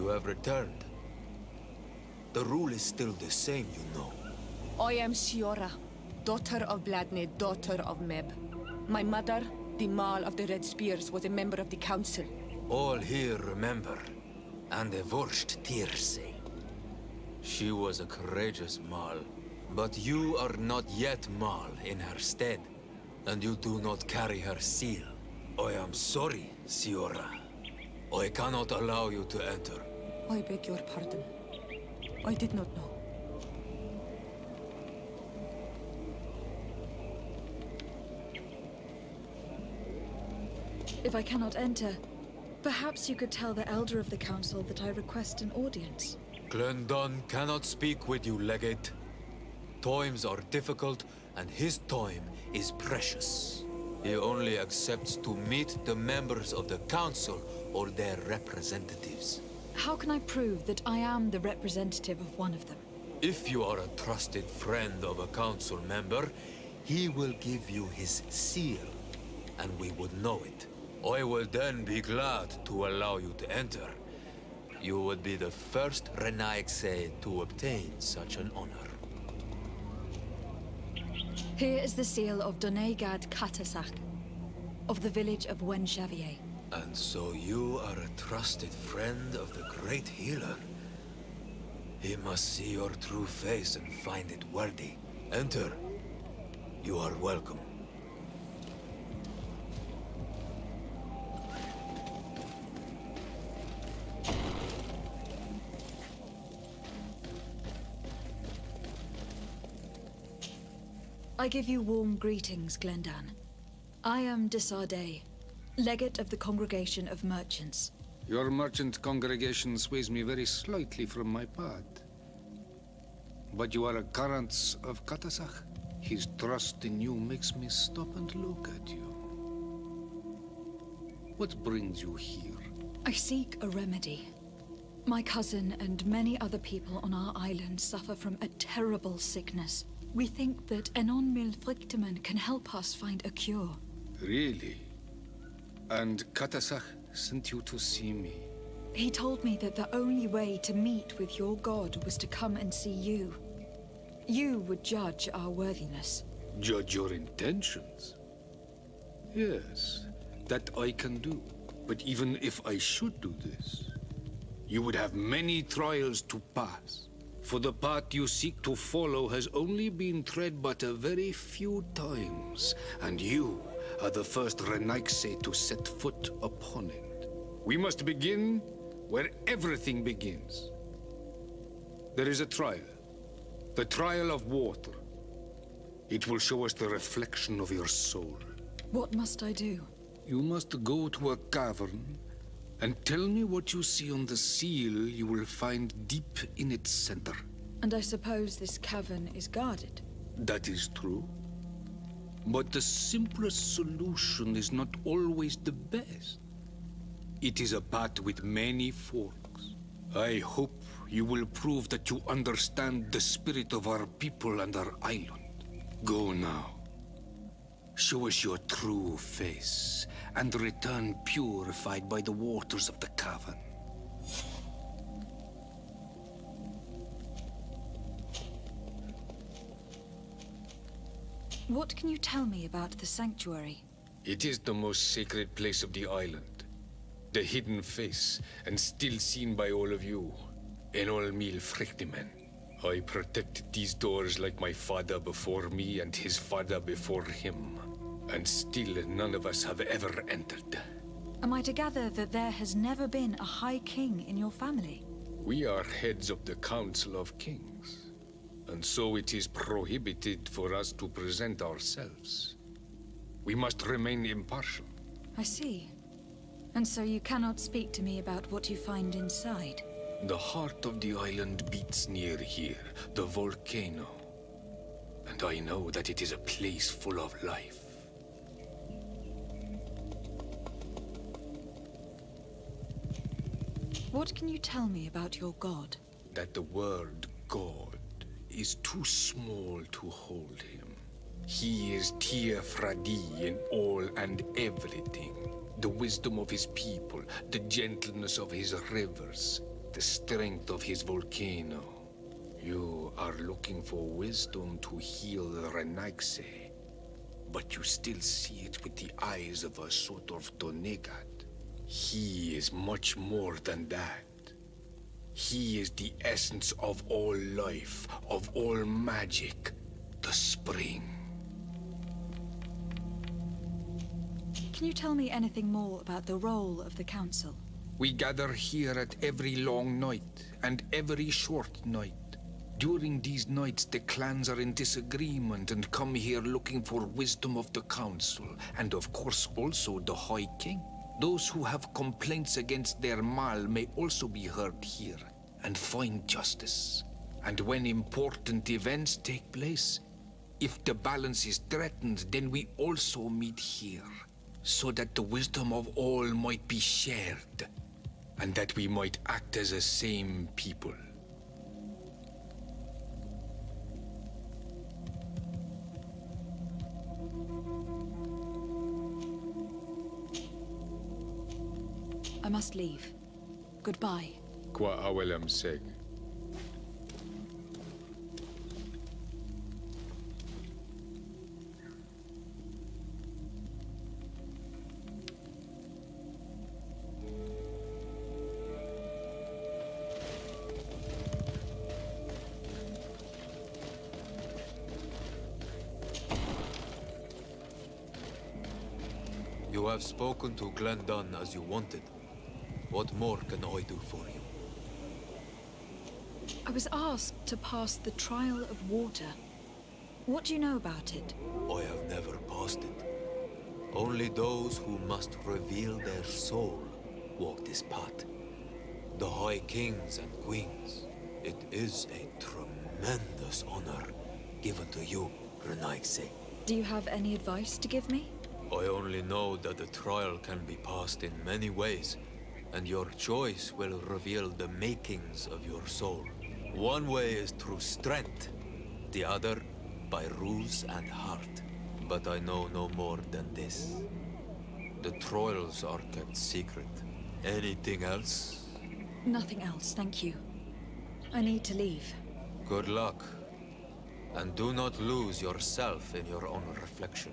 You have returned. The rule is still the same, you know. I am Siora, daughter of Bladne, daughter of Meb. My mother, the Mall of the Red Spears, was a member of the council. All here remember, and the worst tears say. She was a courageous Mall, but you are not yet Mall in her stead, and you do not carry her seal. I am sorry, Siora. I cannot allow you to enter. I beg your pardon. I did not know. If I cannot enter, perhaps you could tell the Elder of the Council that I request an audience. Glendon cannot speak with you, Legate. Times are difficult, and his time is precious. He only accepts to meet the members of the Council or their representatives. How can I prove that I am the representative of one of them? If you are a trusted friend of a Council member, he will give you his seal, and we would know it. I will then be glad to allow you to enter. You would be the first Renaigse to obtain such an honor. Here is the seal of Dorgred Katasach, of the village of Wenxavier. And so you are a trusted friend of the great healer. He must see your true face and find it worthy. Enter. You are welcome. I give you warm greetings, Glendan. I am Desardet, legate of the Congregation of Merchants. Your merchant congregation sways me very slightly from my path. But you are a current of Katasach. His trust in you makes me stop and look at you. What brings you here? I seek a remedy. My cousin and many other people on our island suffer from a terrible sickness. We think that Enon Mil Frichteman can help us find a cure. Really? And Katasach sent you to see me? He told me that the only way to meet with your god was to come and see you. You would judge our worthiness. Judge your intentions? Yes, that I can do. But even if I should do this, you would have many trials to pass. For the path you seek to follow has only been tread but a very few times, and you are the first Renaigse to set foot upon it. We must begin where everything begins. There is a trial. The trial of water. It will show us the reflection of your soul. What must I do? You must go to a cavern and tell me what you see on the seal you will find deep in its center. And I suppose this cavern is guarded? That is true. But the simplest solution is not always the best. It is a path with many forks. I hope you will prove that you understand the spirit of our people and our island. Go now. Show us your true face, and return purified by the waters of the cavern. What can you tell me about the sanctuary? It is the most sacred place of the island. The hidden face, and still seen by all of you. Enol Mil Frichteman. I protected these doors like my father before me and his father before him. And still none of us have ever entered. Am I to gather that there has never been a High King in your family? We are heads of the Council of Kings. And so it is prohibited for us to present ourselves. We must remain impartial. I see. And so you cannot speak to me about what you find inside? The heart of the island beats near here, the volcano. And I know that it is a place full of life. What can you tell me about your god? That the word God is too small to hold him. He is Tia Fradi in all and everything. The wisdom of his people, the gentleness of his rivers, the strength of his volcano. You are looking for wisdom to heal the Renaigse, but you still see it with the eyes of a sort of Dorgred. He is much more than that. He is the essence of all life, of all magic, the spring. Can you tell me anything more about the role of the Council? We gather here at every long night and every short night. During these nights, the clans are in disagreement and come here looking for wisdom of the Council, and of course also the High King. Those who have complaints against their Mal may also be heard here and find justice. And when important events take place, if the balance is threatened, then we also meet here, so that the wisdom of all might be shared, and that we might act as a same people. I must leave. Goodbye. Qua awelam seg. You have spoken to Glendon as you wanted. What more can I do for you? I was asked to pass the trial of water. What do you know about it? I have never passed it. Only those who must reveal their soul walk this path. The High Kings and Queens. It is a tremendous honor given to you, Renaigse. Do you have any advice to give me? I only know that the trial can be passed in many ways, and your choice will reveal the makings of your soul. One way is through strength, the other by ruse and heart. But I know no more than this. The trials are kept secret. Anything else? Nothing else, thank you. I need to leave. Good luck. And do not lose yourself in your own reflection.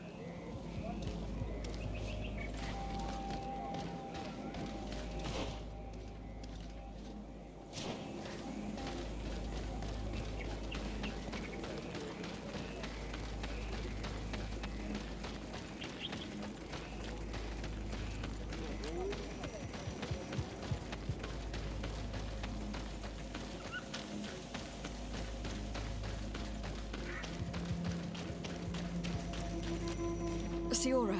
Siora,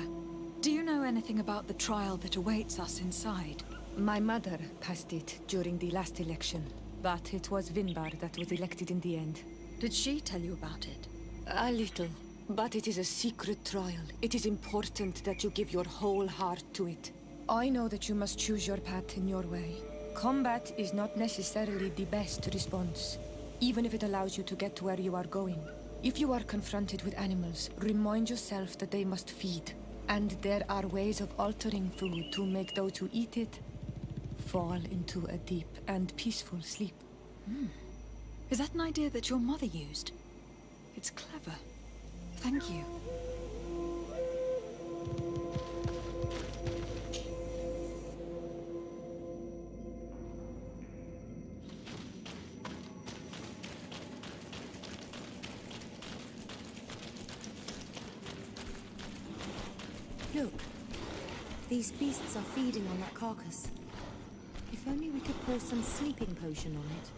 do you know anything about the trial that awaits us inside? My mother passed it during the last election, but it was Vinbar that was elected in the end. Did she tell you about it? A little, but it is a secret trial. It is important that you give your whole heart to it. I know that you must choose your path in your way. Combat is not necessarily the best response, even if it allows you to get to where you are going. If you are confronted with animals, remind yourself that they must feed, and there are ways of altering food to make those who eat it fall into a deep and peaceful sleep. Is that an idea that your mother used? It's clever. Thank you. Look, these beasts are feeding on that carcass. If only we could pour some sleeping potion on it.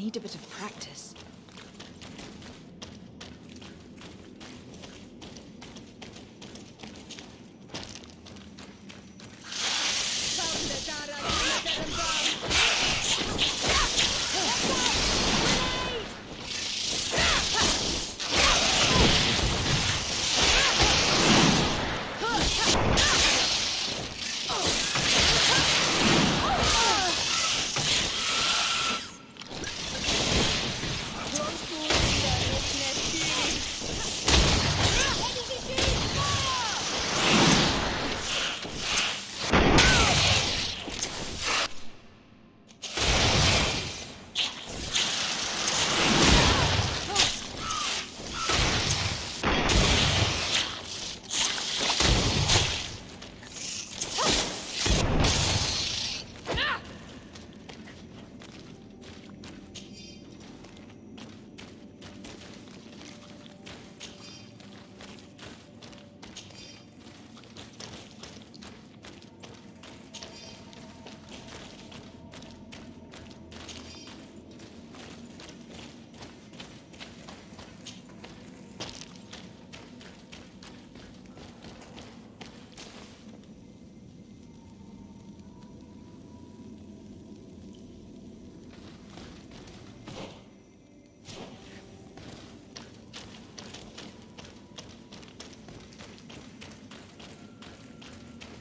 need a bit of practice.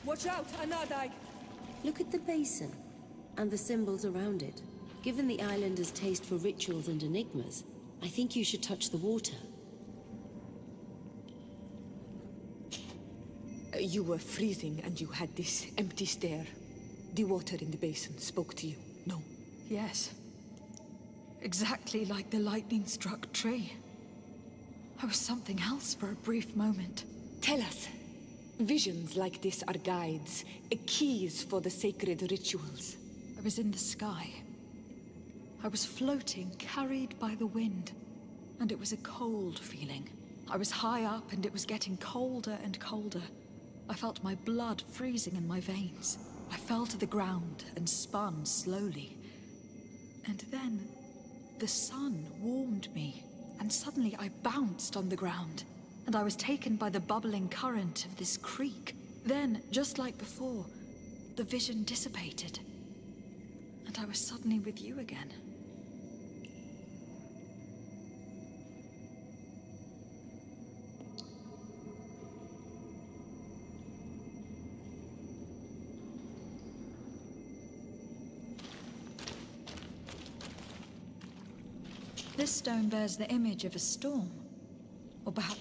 Watch out, Anadai! Look at the basin, and the symbols around it. Given the islanders' taste for rituals and enigmas, I think you should touch the water. You were freezing and you had this empty stare. The water in the basin spoke to you, no? Yes. Exactly like the lightning-struck tree. I was something else for a brief moment. Tell us. Visions like this are guides, keys for the sacred rituals. I was in the sky. I was floating, carried by the wind. And it was a cold feeling. I was high up and it was getting colder and colder. I felt my blood freezing in my veins. I fell to the ground and spun slowly. And then, the sun warmed me, and suddenly I bounced on the ground. And I was taken by the bubbling current of this creek. Then, just like before, the vision dissipated. And I was suddenly with you again. This stone bears the image of a storm. Or perhaps...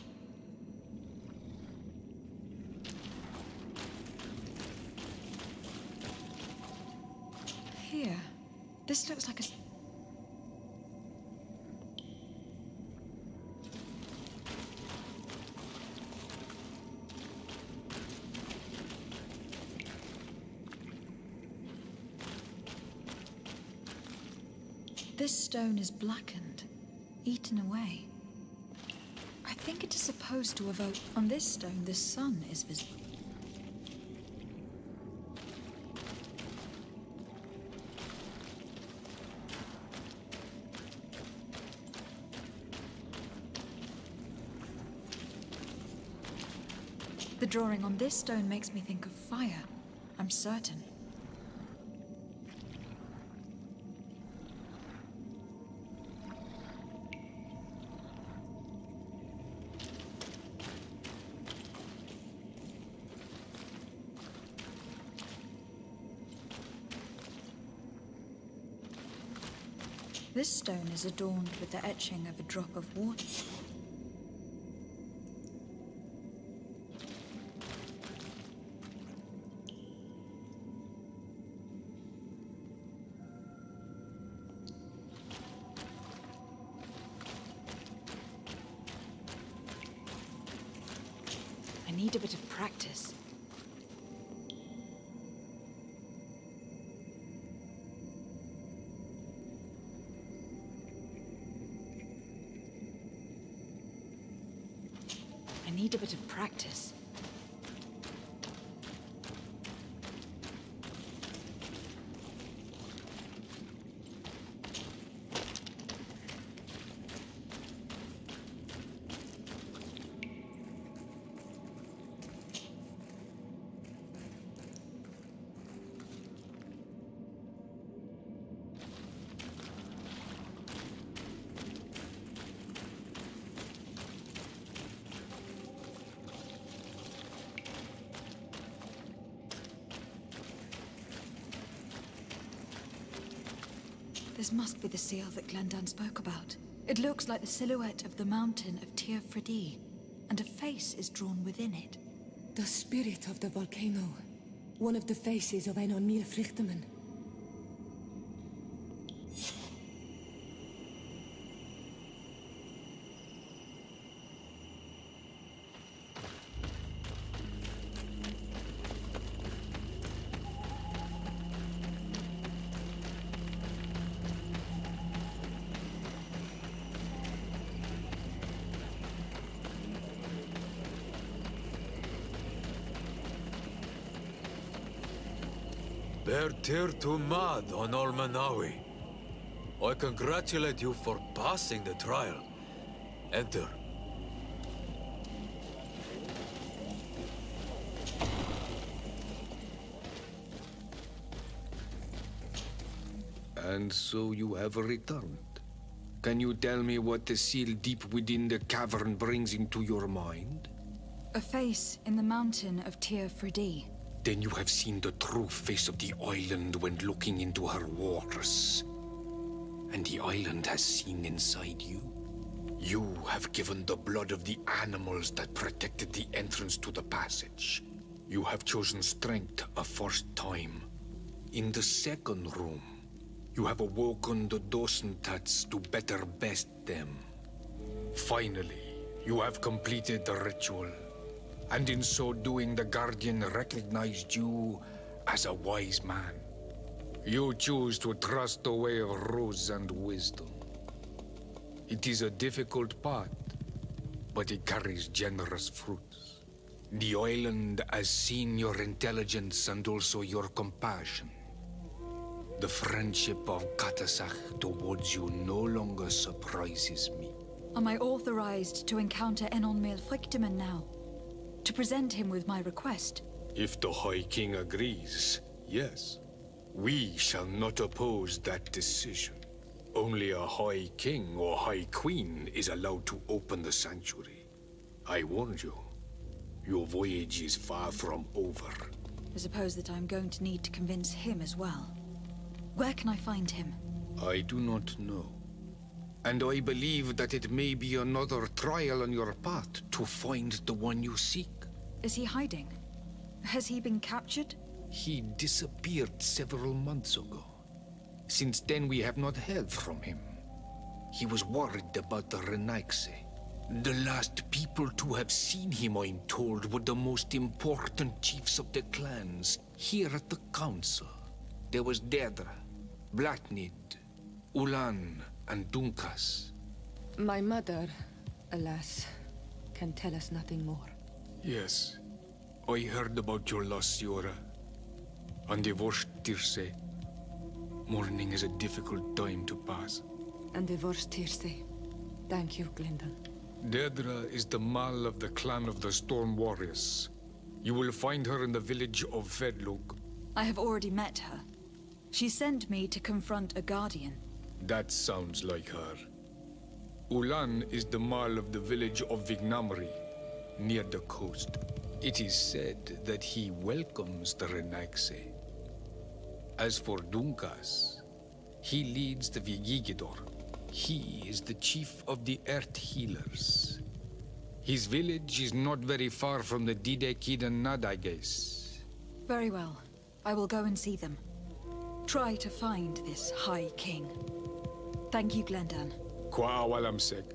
Here. This looks like a... This stone is blackened, eaten away. I think it is supposed to evoke... On this stone, the sun is visible. The drawing on this stone makes me think of fire. I'm certain. This stone is adorned with the etching of a drop of water. I need a bit of practice. I need a bit of practice. This must be the seal that Glendan spoke about. It looks like the silhouette of the mountain of Tir Fredi, and a face is drawn within it. The spirit of the volcano. One of the faces of Einon Milfrichtemann. Bertir to Mad on Olmanawi. I congratulate you for passing the trial. Enter. And so you have returned. Can you tell me what the seal deep within the cavern brings into your mind? A face in the mountain of Tir Fredi. Then you have seen the true face of the island when looking into her waters. And the island has seen inside you. You have given the blood of the animals that protected the entrance to the passage. You have chosen strength a first time. In the second room, you have awoken the Dosentats to better best them. Finally, you have completed the ritual. And in so doing, the Guardian recognized you as a wise man. You choose to trust the way of ruse and wisdom. It is a difficult path, but it carries generous fruits. The island has seen your intelligence and also your compassion. The friendship of Katasach towards you no longer surprises me. Am I authorized to encounter Enon Milfrichtemann now? To present him with my request? If the High King agrees, yes. We shall not oppose that decision. Only a High King or High Queen is allowed to open the sanctuary. I warned you. Your voyage is far from over. I suppose that I'm going to need to convince him as well. Where can I find him? I do not know. And I believe that it may be another trial on your path to find the one you seek. Is he hiding? Has he been captured? He disappeared several months ago. Since then, we have not heard from him. He was worried about the Renaigse. The last people to have seen him, I'm told, were the most important chiefs of the clans here at the council. There was Deirdre, Blatnid, Ulan, and Dunkas. My mother, alas, can tell us nothing more. Yes, I heard about your loss, Siora. And divorced Tirce. Mourning is a difficult time to pass. And divorced Tirce. Thank you, Glendan. Deirdre is the Mal of the clan of the Storm Warriors. You will find her in the village of Vedlug. I have already met her. She sent me to confront a guardian. That sounds like her. Ulan is the Mal of the village of Vignamri, near the coast. It is said that he welcomes the Renaigse. As for Dunkas, he leads the Vigigidor. He is the chief of the Earth Healers. His village is not very far from the Didekid and Nadages. Very well. I will go and see them. Try to find this High King. Thank you, Glendan. Kwa awalamsek.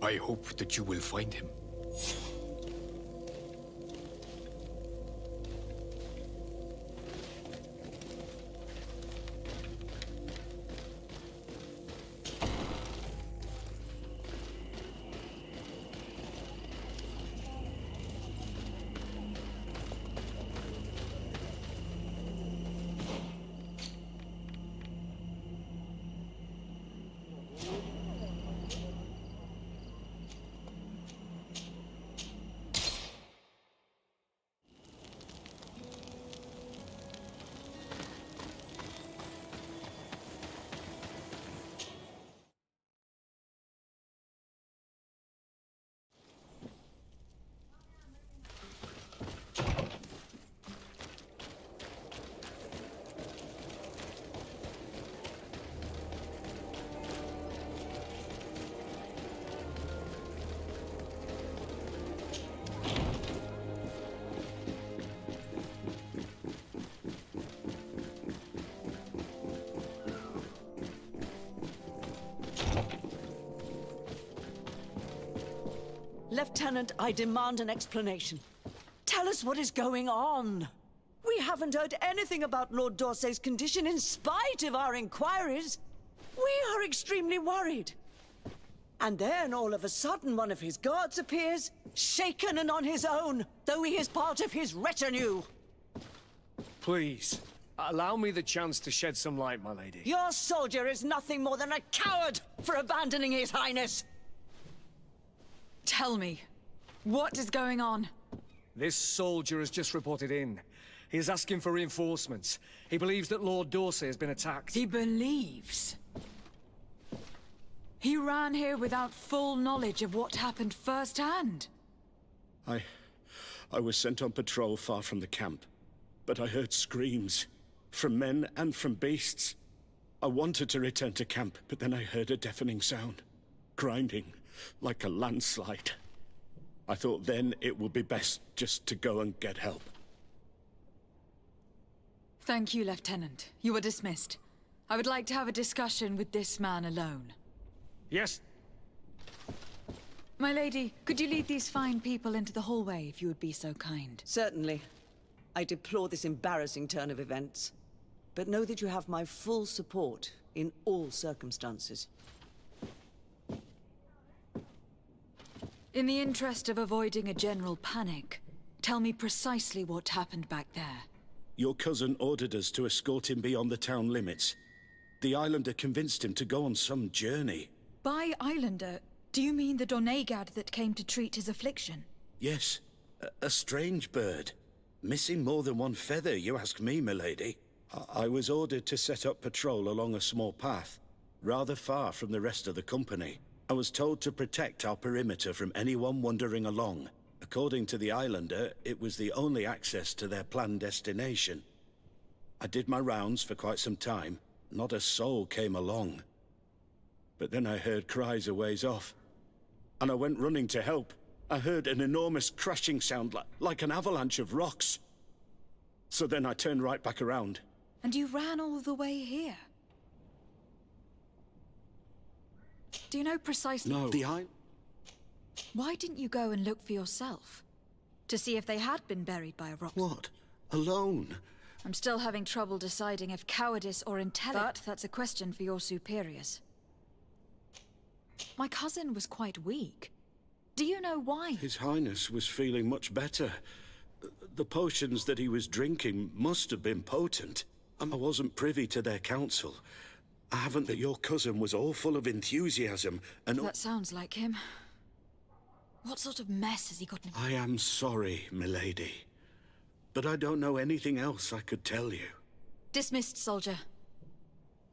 I hope that you will find him. Lieutenant, I demand an explanation. Tell us what is going on. We haven't heard anything about Lord D'Orsay's condition in spite of our inquiries. We are extremely worried. And then all of a sudden one of his guards appears, shaken and on his own, though he is part of his retinue. Please, allow me the chance to shed some light, my lady. Your soldier is nothing more than a coward for abandoning his highness. Tell me, what is going on? This soldier has just reported in. He is asking for reinforcements. He believes that Lord D'Orsay has been attacked. He believes. He ran here without full knowledge of what happened firsthand. I was sent on patrol far from the camp, but I heard screams, from men and from beasts. I wanted to return to camp, but then I heard a deafening sound, grinding, like a landslide. I thought then it would be best just to go and get help. Thank you, Lieutenant. You are dismissed. I would like to have a discussion with this man alone. Yes? My lady, could you lead these fine people into the hallway if you would be so kind? Certainly. I deplore this embarrassing turn of events, but know that you have my full support in all circumstances. In the interest of avoiding a general panic, tell me precisely what happened back there. Your cousin ordered us to escort him beyond the town limits. The islander convinced him to go on some journey. By islander, do you mean the Dorgred that came to treat his affliction? Yes, a strange bird. Missing more than one feather, you ask me, milady. I was ordered to set up patrol along a small path, rather far from the rest of the company. I was told to protect our perimeter from anyone wandering along. According to the islander, it was the only access to their planned destination. I did my rounds for quite some time. Not a soul came along. But then I heard cries a ways off, and I went running to help. I heard an enormous crashing sound like an avalanche of rocks. So then I turned right back around. And you ran all the way here? Do you know precisely... No. Why didn't you go and look for yourself? To see if they had been buried by a rock? What? Alone? I'm still having trouble deciding if cowardice or intelligence... But that's a question for your superiors. My cousin was quite weak. Do you know why? His Highness was feeling much better. The potions that he was drinking must have been potent. I wasn't privy to their counsel. I haven't that your cousin was all full of enthusiasm and... That sounds like him. What sort of mess has he gotten into? I am sorry, milady. But I don't know anything else I could tell you. Dismissed, soldier.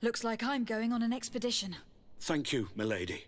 Looks like I'm going on an expedition. Thank you, milady.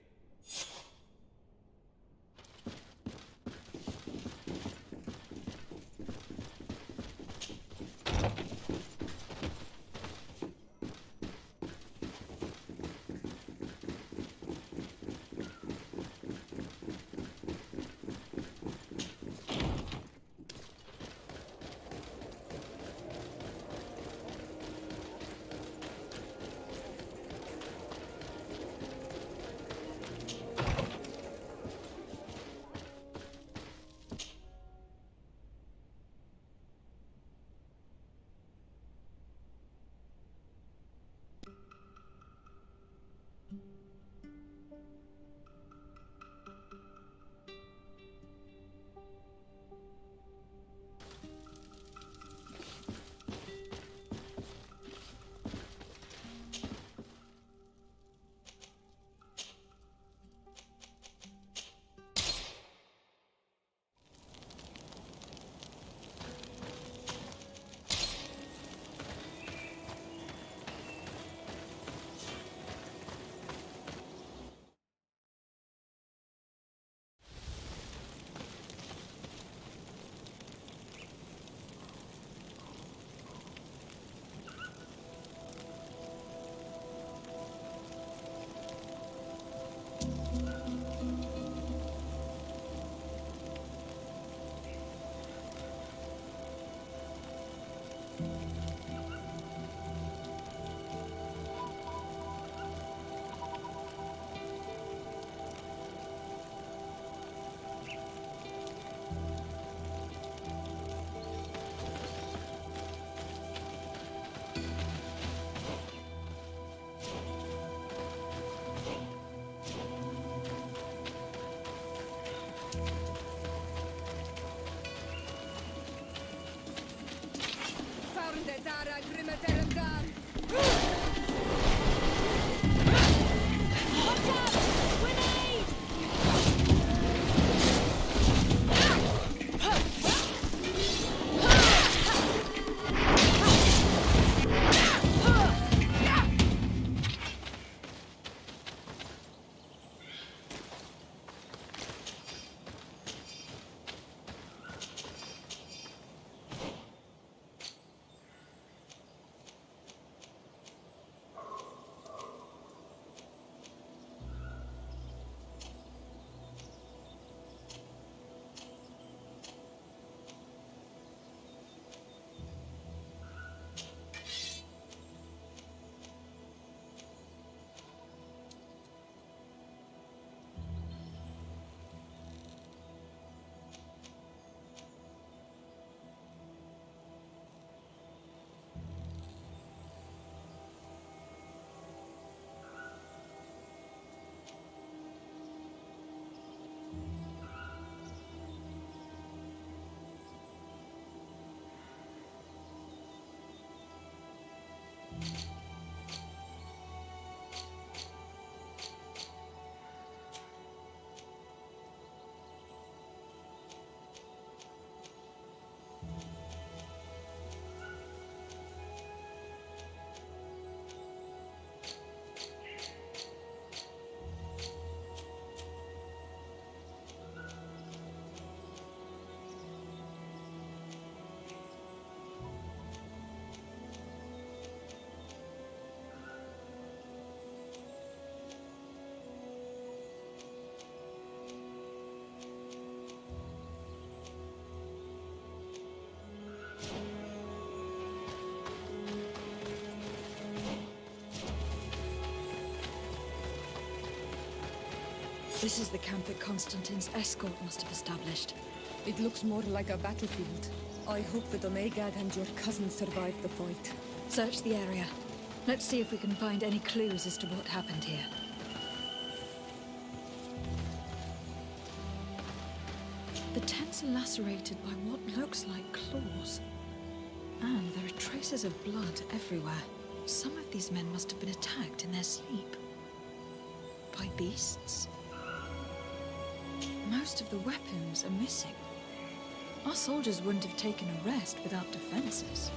This is the camp that Constantine's escort must have established. It looks more like a battlefield. I hope that Omegad and your cousin survived the fight. Search the area. Let's see if we can find any clues as to what happened here. The tents are lacerated by what looks like claws. And there are traces of blood everywhere. Some of these men must have been attacked in their sleep. By beasts? Most of the weapons are missing. Our soldiers wouldn't have taken a rest without defenses.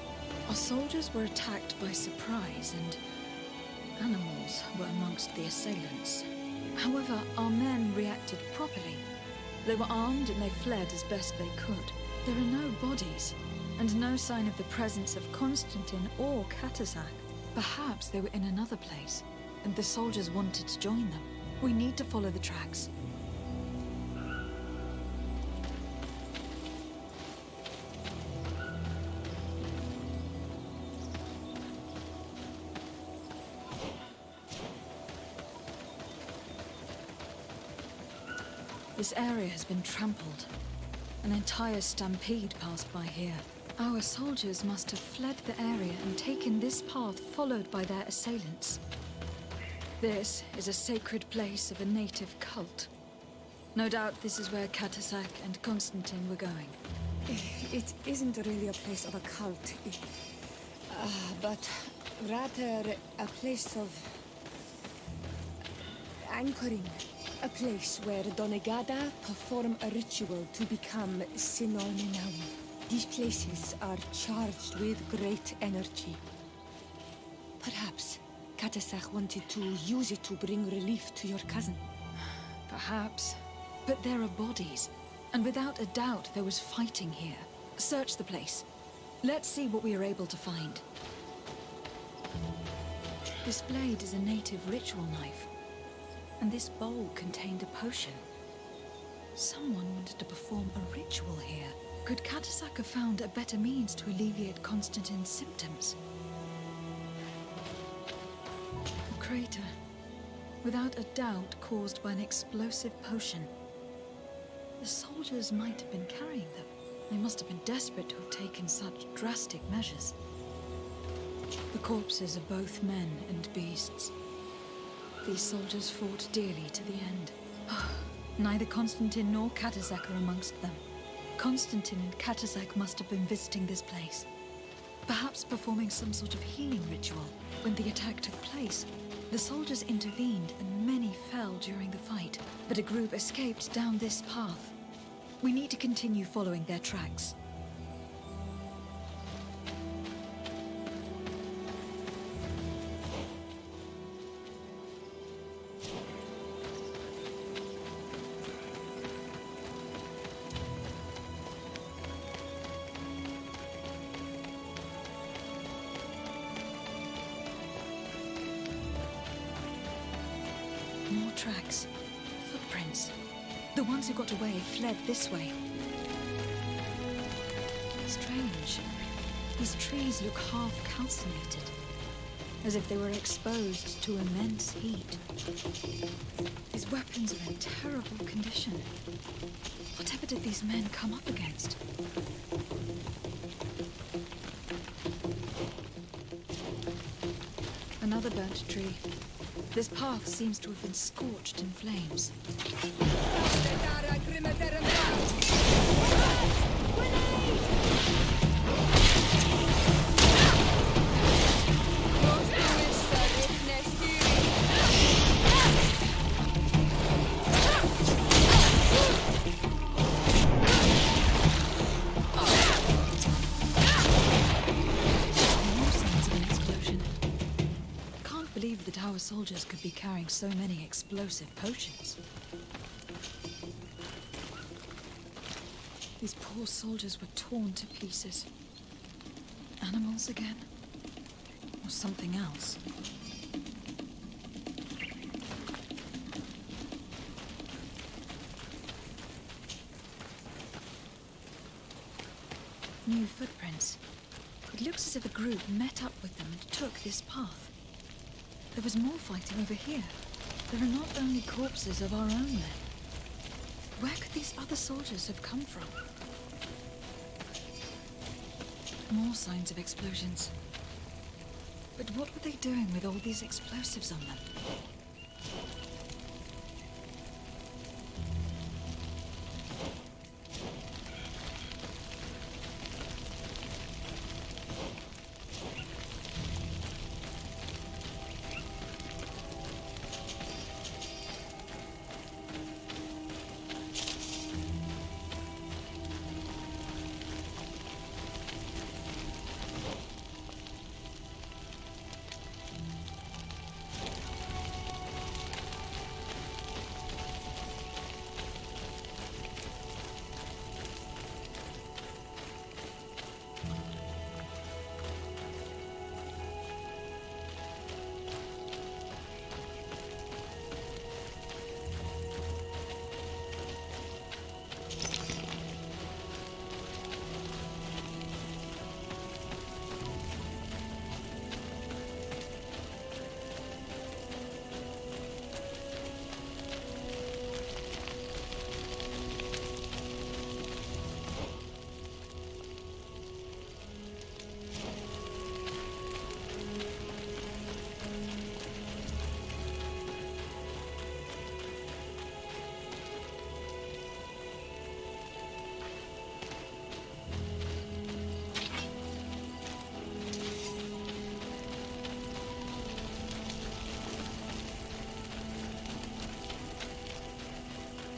Our soldiers were attacked by surprise, and animals were amongst the assailants. However, our men reacted properly. They were armed and they fled as best they could. There are no bodies, and no sign of the presence of Constantine or Katasak. Perhaps they were in another place, and the soldiers wanted to join them. We need to follow the tracks. This area has been trampled. An entire stampede passed by here. Our soldiers must have fled the area and taken this path followed by their assailants. This is a sacred place of a native cult. No doubt this is where Katasak and Constantine were going. It isn't really a place of a cult, but rather a place of anchoring. A place where Donegada perform a ritual to become Sinolminawi. These places are charged with great energy. Perhaps Katasak wanted to use it to bring relief to your cousin. Perhaps. But there are bodies, and without a doubt there was fighting here. Search the place. Let's see what we are able to find. This blade is a native ritual knife. And this bowl contained a potion. Someone wanted to perform a ritual here. Could Katasak have found a better means to alleviate Constantine's symptoms? A crater, without a doubt caused by an explosive potion. The soldiers might have been carrying them. They must have been desperate to have taken such drastic measures. The corpses of both men and beasts. These soldiers fought dearly to the end. Neither Constantine nor Katasak are amongst them. Constantine and Katasak must have been visiting this place. Perhaps performing some sort of healing ritual. When the attack took place, the soldiers intervened and many fell during the fight, but a group escaped down this path. We need to continue following their tracks. More tracks. Footprints. The ones who got away fled this way. Strange. These trees look half calcinated, as if they were exposed to immense heat. These weapons are in terrible condition. Whatever did these men come up against? Another burnt tree. This path seems to have been scorched in flames. That our soldiers could be carrying so many explosive potions. These poor soldiers were torn to pieces. Animals again? Or something else? New footprints. It looks as if a group met up with them and took this path. There was more fighting over here. There are not only corpses of our own men. Where could these other soldiers have come from? More signs of explosions. But what were they doing with all these explosives on them?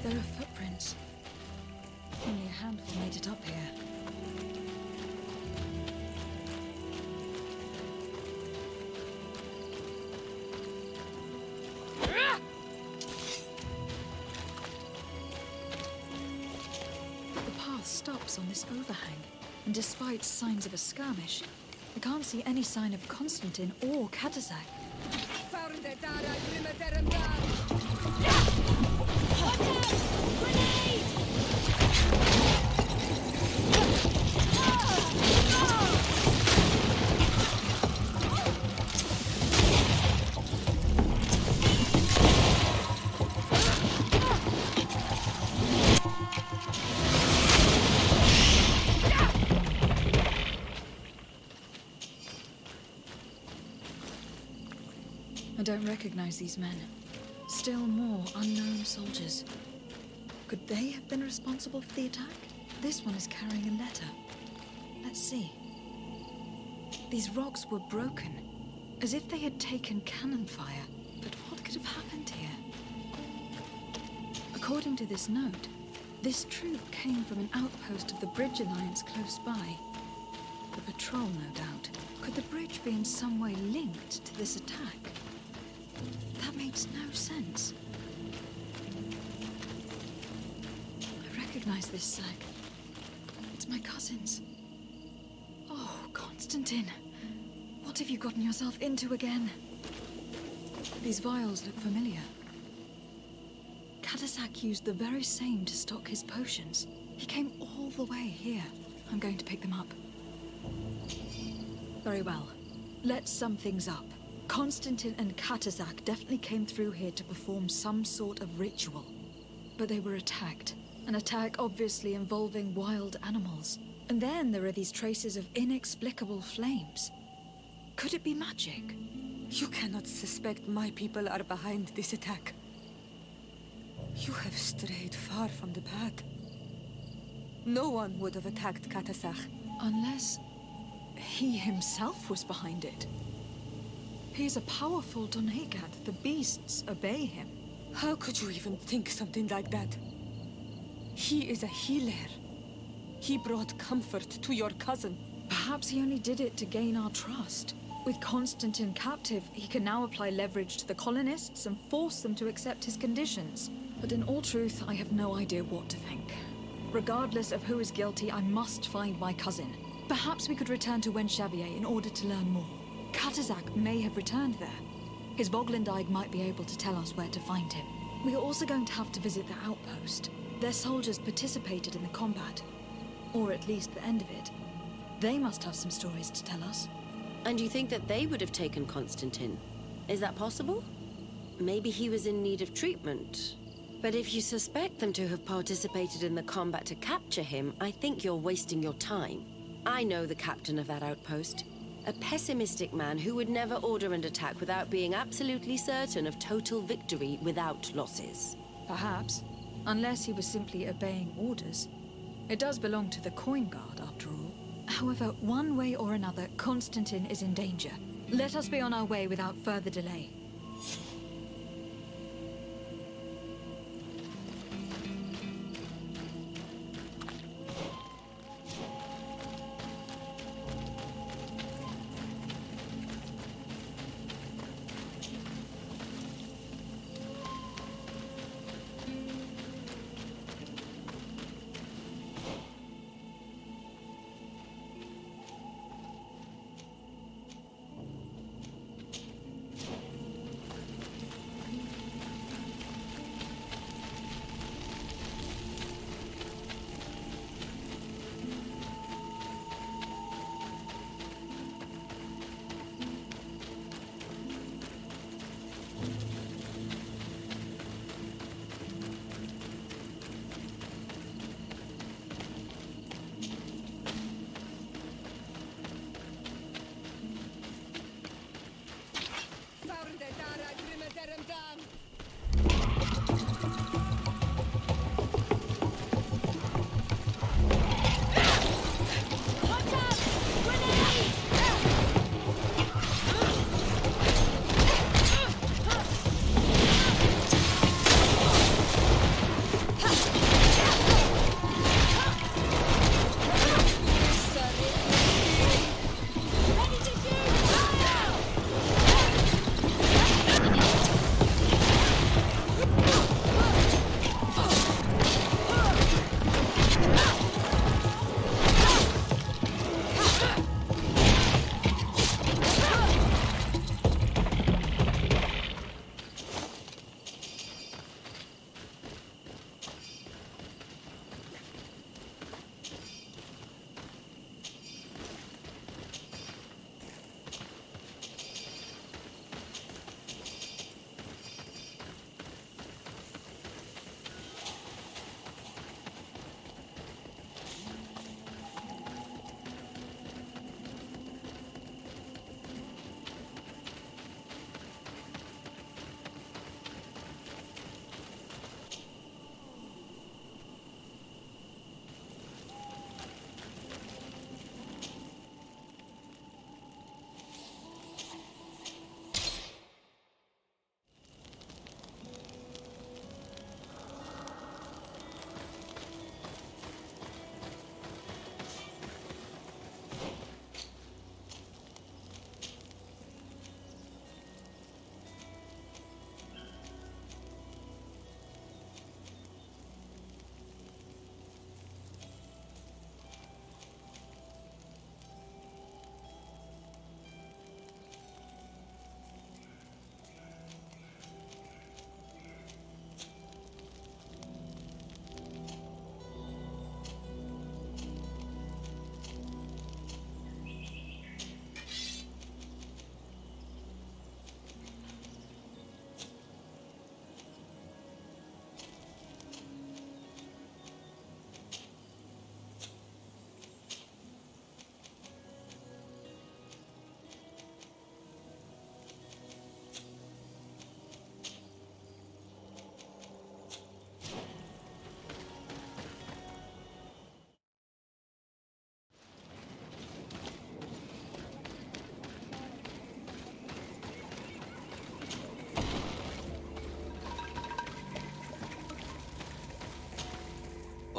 There are footprints. Only a handful made it up here. The path stops on this overhang, and despite signs of a skirmish, I can't see any sign of Constantine or Katazak. I don't recognize these men. Still more unknown soldiers. Could they have been responsible for the attack? This one is carrying a letter. Let's see. These rocks were broken, as if they had taken cannon fire. But what could have happened here? According to this note, this troop came from an outpost of the Bridge Alliance close by. The patrol, no doubt. Could the bridge be in some way linked to this attack? That makes no sense. I recognize this sack. It's my cousin's. Oh, Constantine. What have you gotten yourself into again? These vials look familiar. Katasak used the very same to stock his potions. He came all the way here. I'm going to pick them up. Very well. Let's sum things up. Constantine and Katasak definitely came through here to perform some sort of ritual. But they were attacked. An attack obviously involving wild animals. And then there are these traces of inexplicable flames. Could it be magic? You cannot suspect my people are behind this attack. You have strayed far from the path. No one would have attacked Katasak. Unless he himself was behind it. He is a powerful Dorgred. The beasts obey him. How could you even think something like that? He is a healer. He brought comfort to your cousin. Perhaps he only did it to gain our trust. With Constantine captive, he can now apply leverage to the colonists and force them to accept his conditions. But in all truth, I have no idea what to think. Regardless of who is guilty, I must find my cousin. Perhaps we could return to Wenxavier in order to learn more. Katasak may have returned there. His Voglendyke might be able to tell us where to find him. We are also going to have to visit the outpost. Their soldiers participated in the combat. Or at least the end of it. They must have some stories to tell us. And you think that they would have taken Constantine? Is that possible? Maybe he was in need of treatment. But if you suspect them to have participated in the combat to capture him, I think you're wasting your time. I know the captain of that outpost. A pessimistic man who would never order an attack without being absolutely certain of total victory without losses. Perhaps. Unless he was simply obeying orders. It does belong to the Coin Guard, after all. However, one way or another, Constantine is in danger. Let us be on our way without further delay.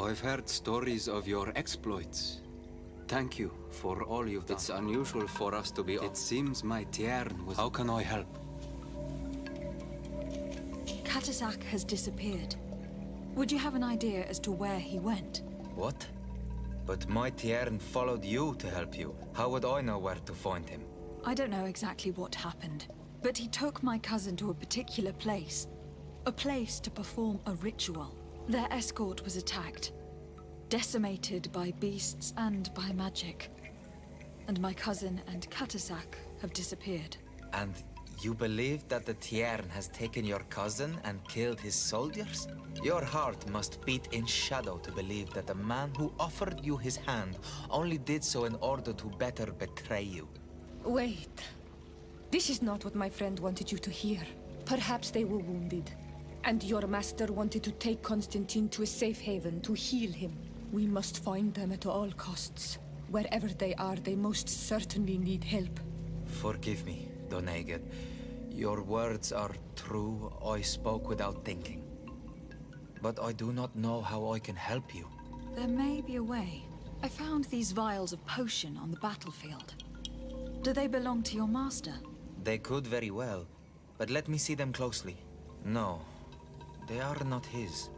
I've heard stories of your exploits. Thank you for all you've done. It's unusual for us to be... It seems my Tiern was... How can I help? Katasak has disappeared. Would you have an idea as to where he went? What? But my Tiern followed you to help you. How would I know where to find him? I don't know exactly what happened, but he took my cousin to a particular place. A place to perform a ritual. Their escort was attacked. Decimated by beasts and by magic. And my cousin and Katasak have disappeared. And you believe that the Tiern has taken your cousin and killed his soldiers? Your heart must beat in shadow to believe that the man who offered you his hand only did so in order to better betray you. Wait. This is not what my friend wanted you to hear. Perhaps they were wounded, and your master wanted to take Constantine to a safe haven to heal him. We must find them at all costs. Wherever they are, they most certainly need help. Forgive me, Dorgred. Your words are true. I spoke without thinking. But I do not know how I can help you. There may be a way. I found these vials of potion on the battlefield. Do they belong to your master? They could very well, but let me see them closely. No, they are not his.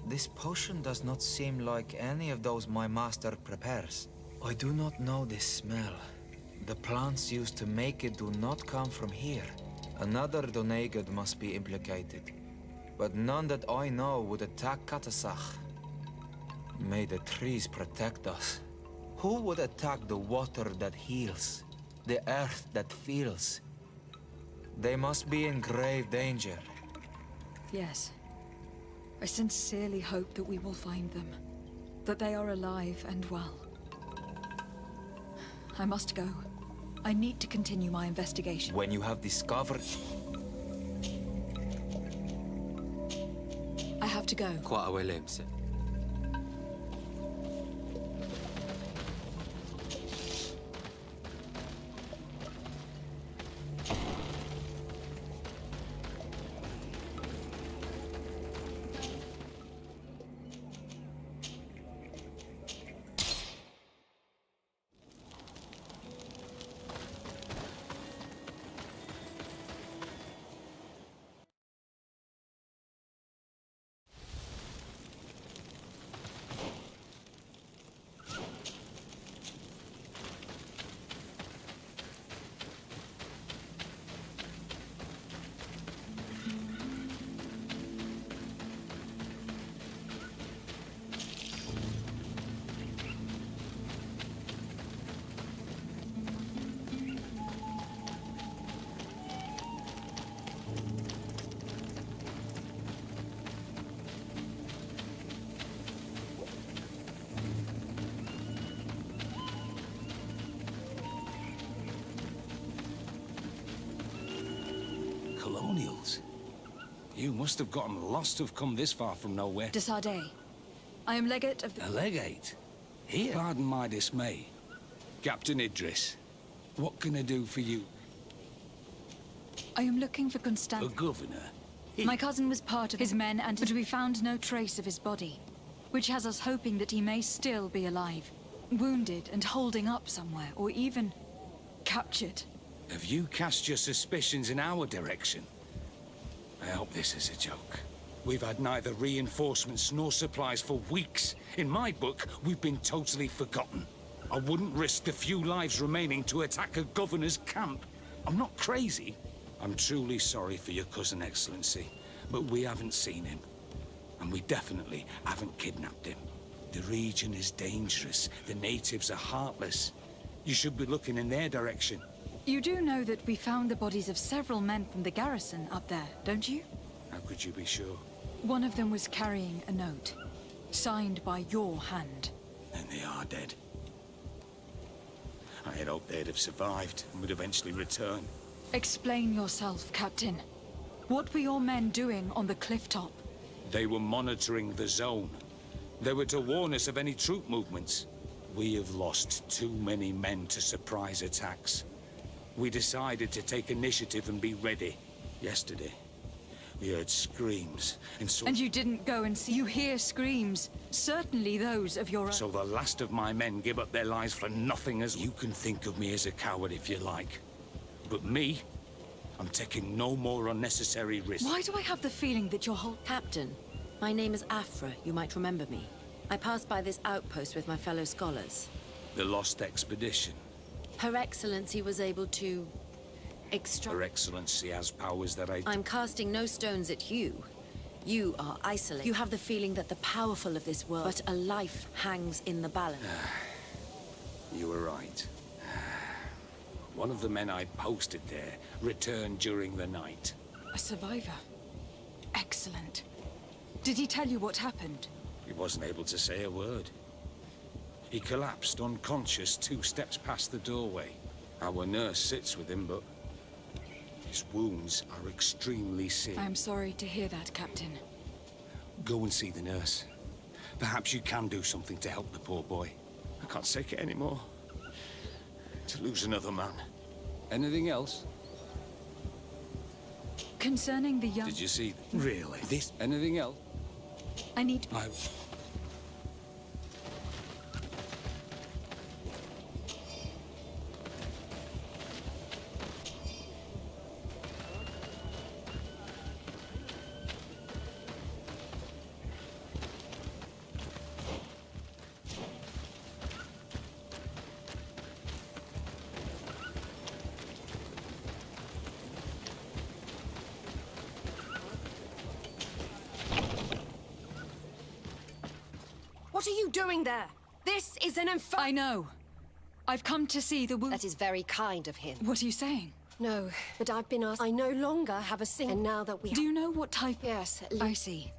This potion does not seem like any of those my master prepares. I do not know this smell. The plants used to make it do not come from here. Another Dorgred must be implicated, but none that I know would attack Katasak. May the trees protect us. Who would attack the water that heals? The earth that feels? They must be in grave danger. Yes. I sincerely hope that we will find them. That they are alive and well. I must go. I need to continue my investigation. When you have discovered... I have to go. Colonials? You must have gotten lost to have come this far from nowhere. De Sardet. I am legate of the... A legate? Here? Pardon my dismay. Captain Idris, what can I do for you? I am looking for A Constant... governor? My cousin was part of his men, but we found no trace of his body, which has us hoping that he may still be alive, wounded and holding up somewhere, or even captured. Have you cast your suspicions in our direction? I hope this is a joke. We've had neither reinforcements nor supplies for weeks. In my book, we've been totally forgotten. I wouldn't risk the few lives remaining to attack a governor's camp. I'm not crazy. I'm truly sorry for your cousin, Excellency, but we haven't seen him. And we definitely haven't kidnapped him. The region is dangerous. The natives are heartless. You should be looking in their direction. You do know that we found the bodies of several men from the garrison up there, don't you? How could you be sure? One of them was carrying a note, signed by your hand. Then they are dead. I had hoped they'd have survived and would eventually return. Explain yourself, Captain. What were your men doing on the cliff top? They were monitoring the zone. They were to warn us of any troop movements. We have lost too many men to surprise attacks. We decided to take initiative and be ready yesterday. We heard screams, and so... And you didn't go and see. You hear screams. Certainly those of your own. So the last of my men give up their lives for nothing as... You can think of me as a coward if you like. But me, I'm taking no more unnecessary risks. Why do I have the feeling that your whole... Captain, my name is Afra. You might remember me. I passed by this outpost with my fellow scholars. The Lost Expedition. Her Excellency was able to... extract... Her Excellency has powers that I... I'm casting no stones at you. You are isolated. You have the feeling that the powerful of this world... But a life hangs in the balance. You were right. One of the men I posted there returned during the night. A survivor. Excellent. Did he tell you what happened? He wasn't able to say a word. He collapsed unconscious 2 steps past the doorway. Our nurse sits with him, but his wounds are extremely serious. I'm sorry to hear that, Captain. Go and see the nurse. Perhaps you can do something to help the poor boy. I can't take it anymore. To lose another man. Anything else? Concerning the young... Did you see? Really? This... Anything else? I need... What are you doing there? This is an I know. I've come to see the wound. That is very kind of him. What are you saying? No, but I've been asked. I no longer have a single... And now that we... Do you know what type... Yes, I see.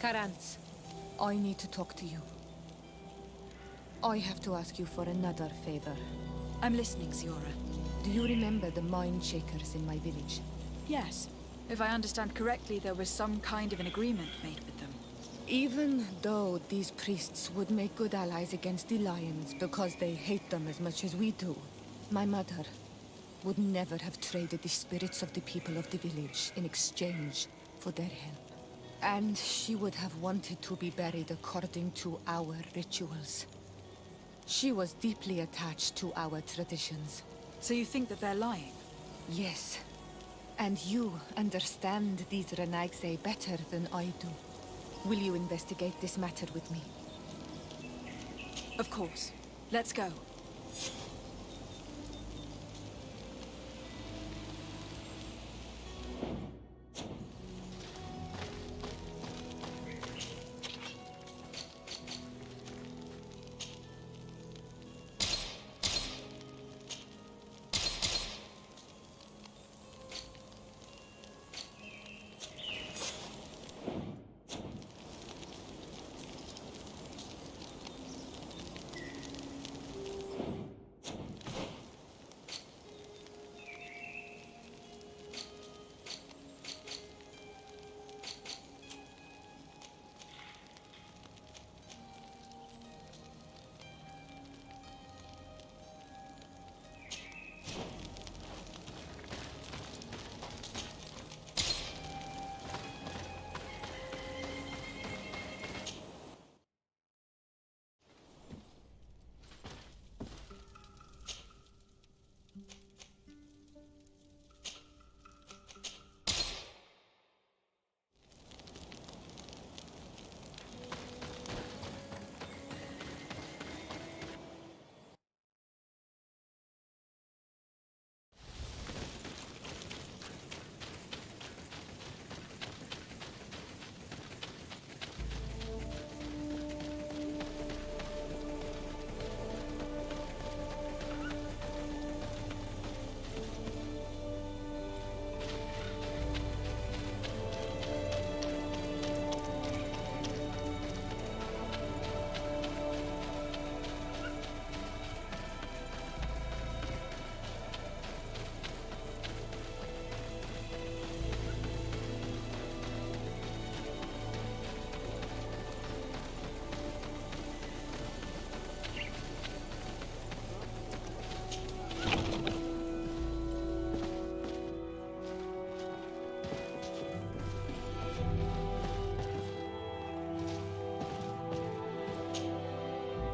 Karantz, I need to talk to you. I have to ask you for another favor. I'm listening, Ziora. Do you remember the mind shakers in my village? Yes. If I understand correctly, there was some kind of an agreement made with them. Even though these priests would make good allies against the Lions because they hate them as much as we do, my mother would never have traded the spirits of the people of the village in exchange for their help. And she would have wanted to be buried according to our rituals. She was deeply attached to our traditions. So you think that they're lying? Yes. And you understand these Renagse better than I do. Will you investigate this matter with me? Of course. Let's go.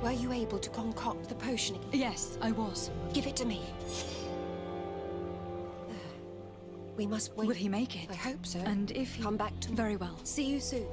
Were you able to concoct the potion? Yes, I was. Give it to me. We must wait. Will he make it? I hope so. And if he... Come back to... Very well. See you soon.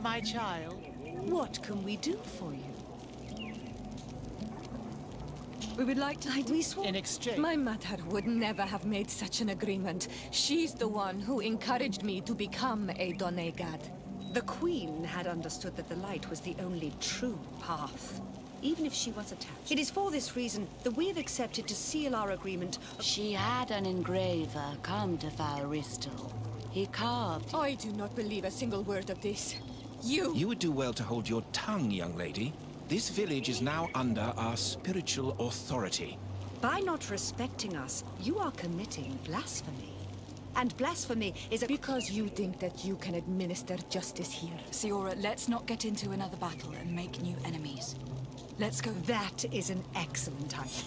My child, what can we do for you? We would like to... We swore... In exchange... My mother would never have made such an agreement. She's the one who encouraged me to become a Dorgred. The Queen had understood that the light was the only true path, even if she was attached. It is for this reason that we have accepted to seal our agreement. She had an engraver come to Faristal. He carved... I do not believe a single word of this. You would do well to hold your tongue, young lady. This village is now under our spiritual authority. By not respecting us, you are committing blasphemy. And blasphemy is a... Because you think that you can administer justice here. Siora, let's not get into another battle and make new enemies. Let's go. That is an excellent idea.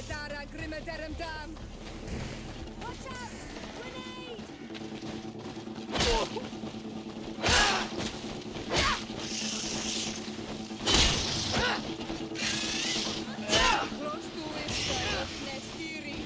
dara grimaderum dam! Watch out! Grenade! Close to it, next theory.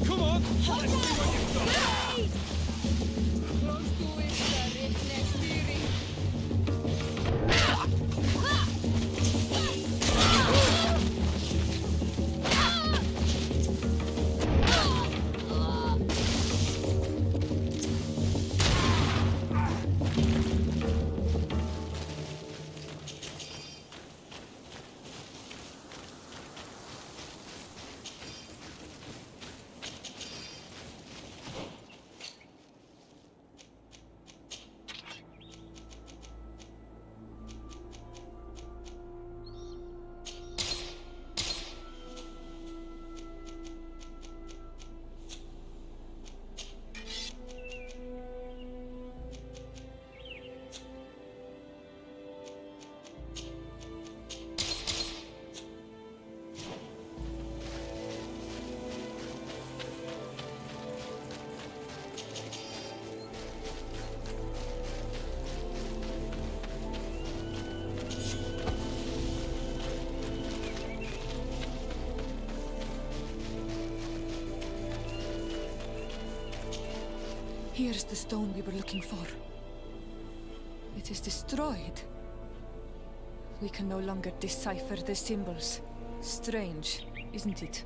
Come on! Let's see what you've got! Close to it, next theory. Here's the stone we were looking for. It is destroyed. We can no longer decipher the symbols. Strange, isn't it?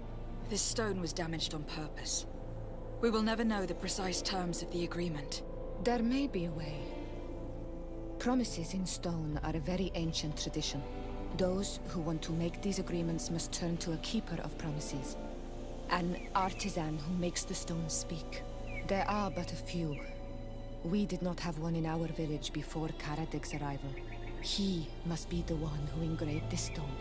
This stone was damaged on purpose. We will never know the precise terms of the agreement. There may be a way. Promises in stone are a very ancient tradition. Those who want to make these agreements must turn to a keeper of promises. An artisan who makes the stones speak. There are but a few. We did not have one in our village before Karadek's arrival. He must be the one who engraved this stone.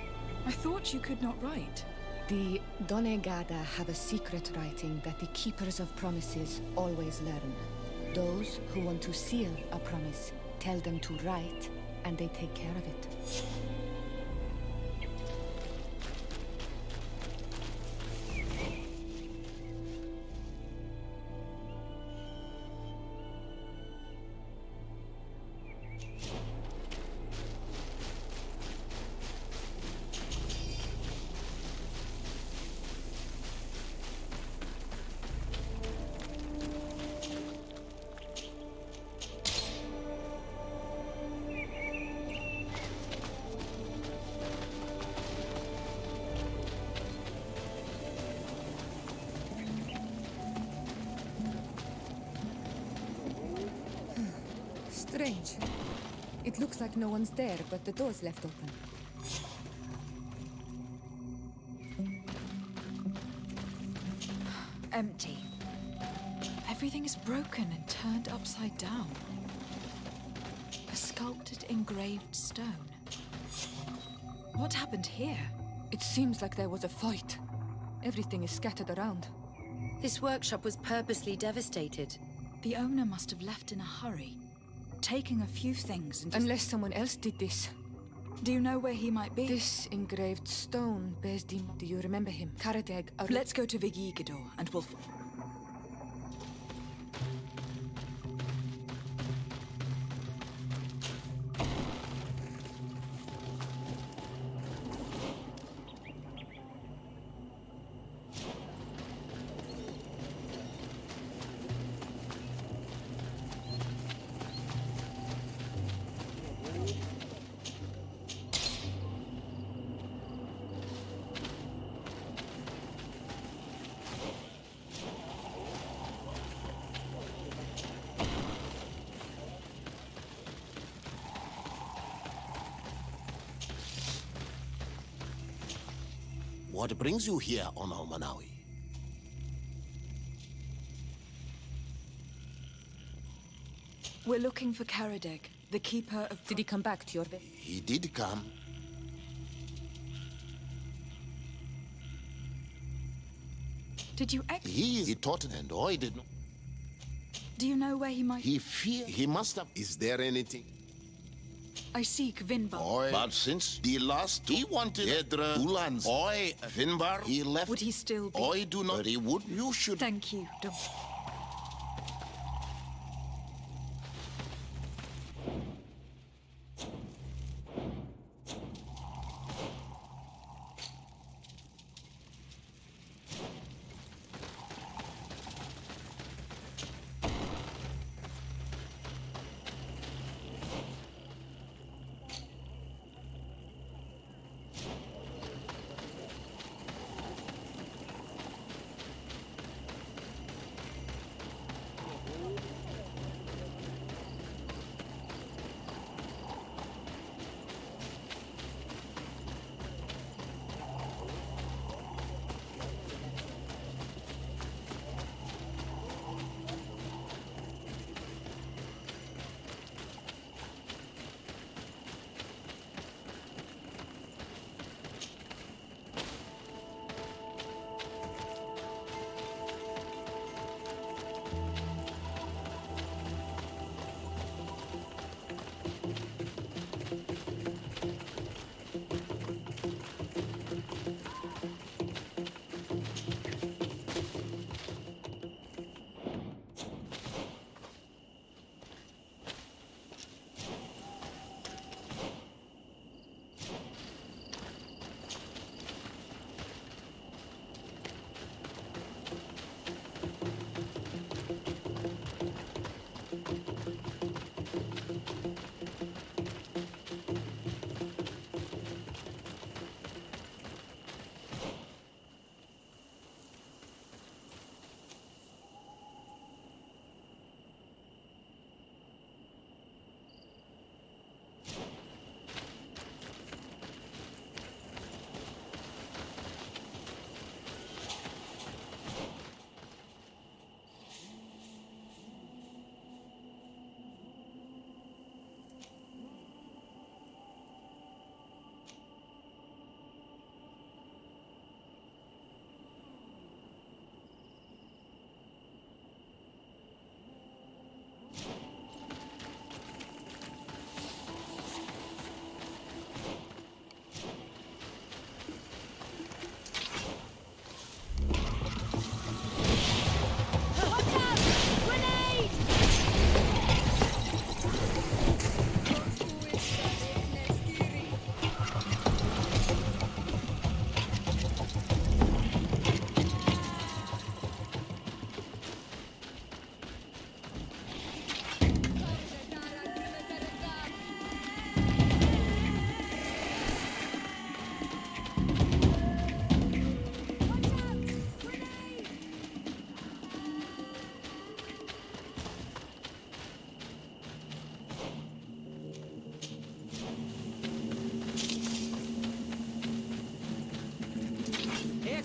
I thought you could not write. The Donegada have a secret writing that the keepers of promises always learn. Those who want to seal a promise tell them to write, and they take care of it. Strange. It looks like no one's there, but the door's left open. Empty. Everything is broken and turned upside down. A sculpted, engraved stone. What happened here? It seems like there was a fight. Everything is scattered around. This workshop was purposely devastated. The owner must have left in a hurry, taking a few things and Unless someone else did this. Do you know where he might be? This engraved stone bears the... Do you remember him? Karadeg... Let's go to Vigigidor and we'll... What brings you here on Almanawi? We're looking for Karadeg, the keeper of... Did he come back to your... He did come. Did you He taught and I did not. Do you know where he might... He must have... Is there anything? I seek Vinbar. Oi. But since the last he wanted Edra Ulans. Oi, Vinbar, he left. Would he still be... I do not. But he would. You should... Thank you,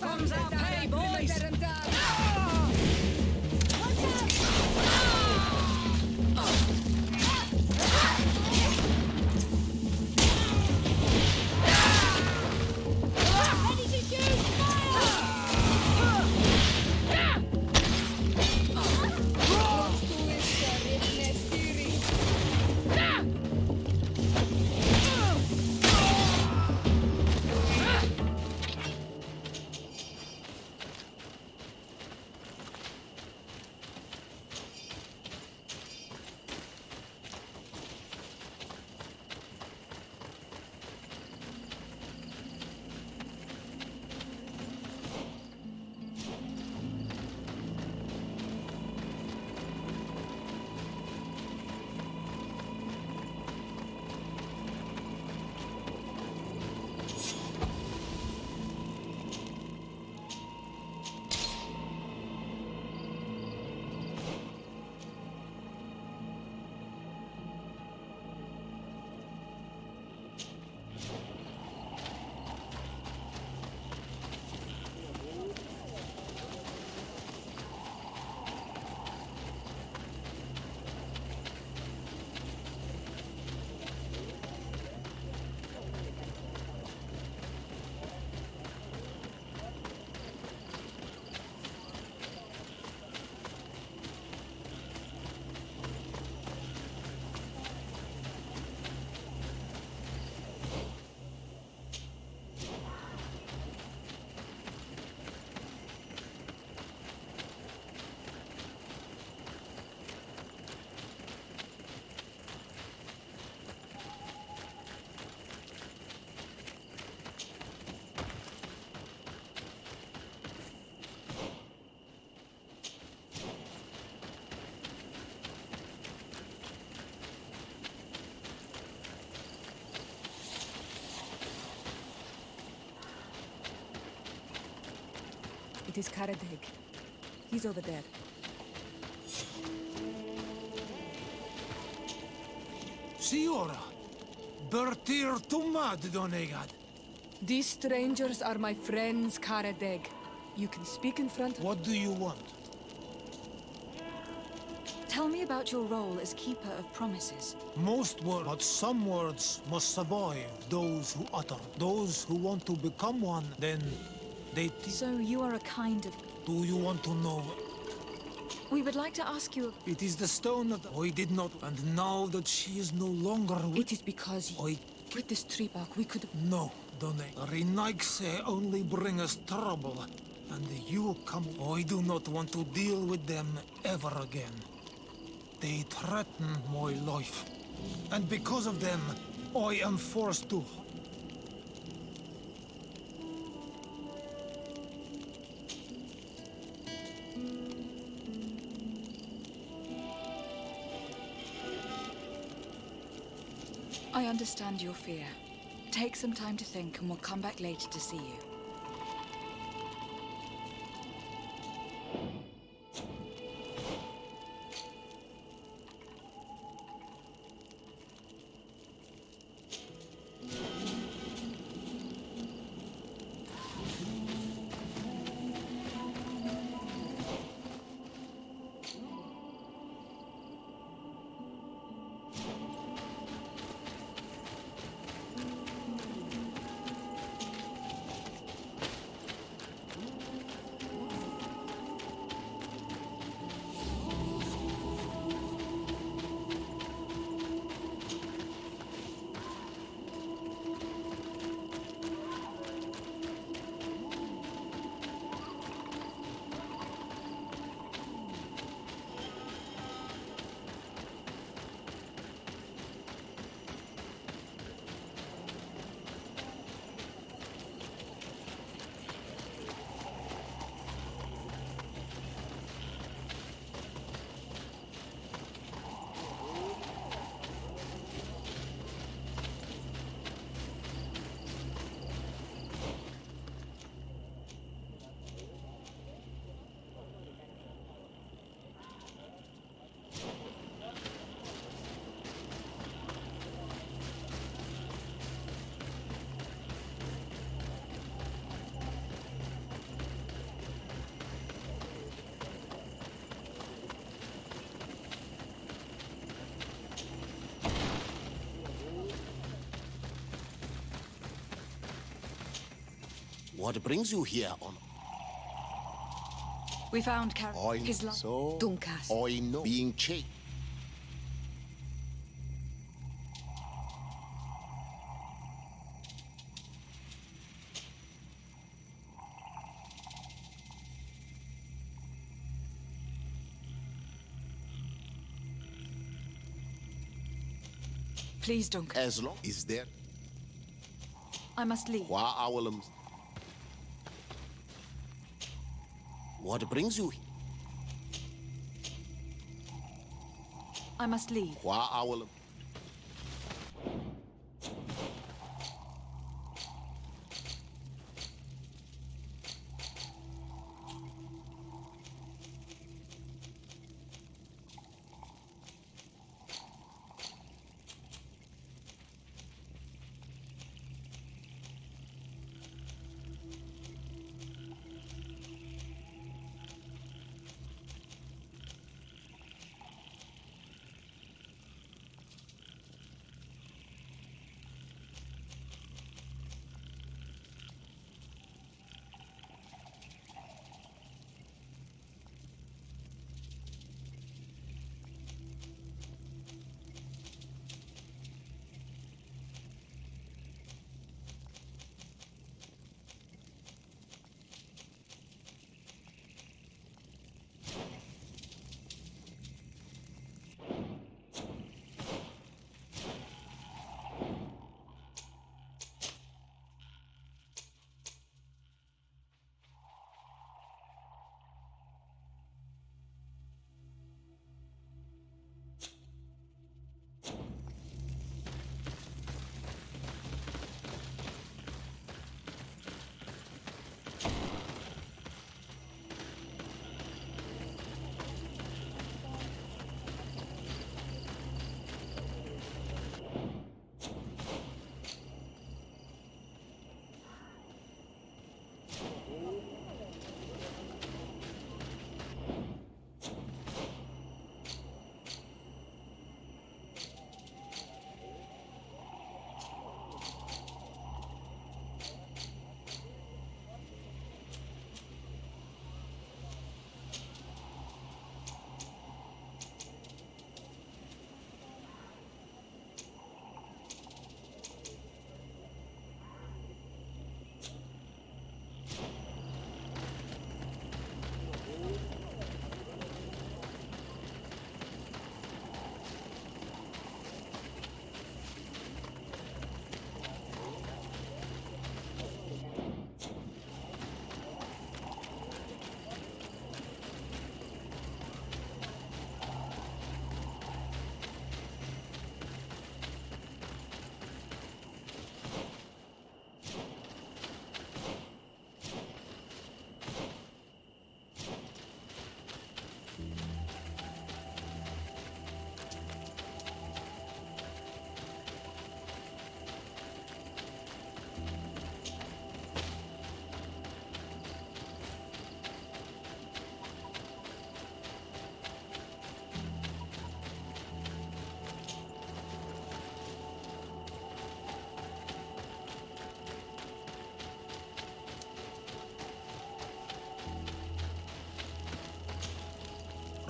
comes our pay, boys! It is Karadeg. He's over there. Siora, Bertir Tumad Donegad. These strangers are my friends, Karadeg. You can speak in front of... What do you want? Tell me about your role as Keeper of Promises. Most words, but some words must survive those who utter. Those who want to become one, then they... So you are a kind of... Do you want to know? We would like to ask you... It is the stone that I did not... And now that she is no longer with... It is because with this tree bark, we could... No, Done. Renaigse only bring us trouble. And you come... I do not want to deal with them ever again. They threaten my life. And because of them, I am forced to... I understand your fear. Take some time to think and we'll come back later to see you. What brings you here on? We found his life. So Dunkas. I know being chased. Please, Duncan. As long is there. I must leave. What brings you? I must leave.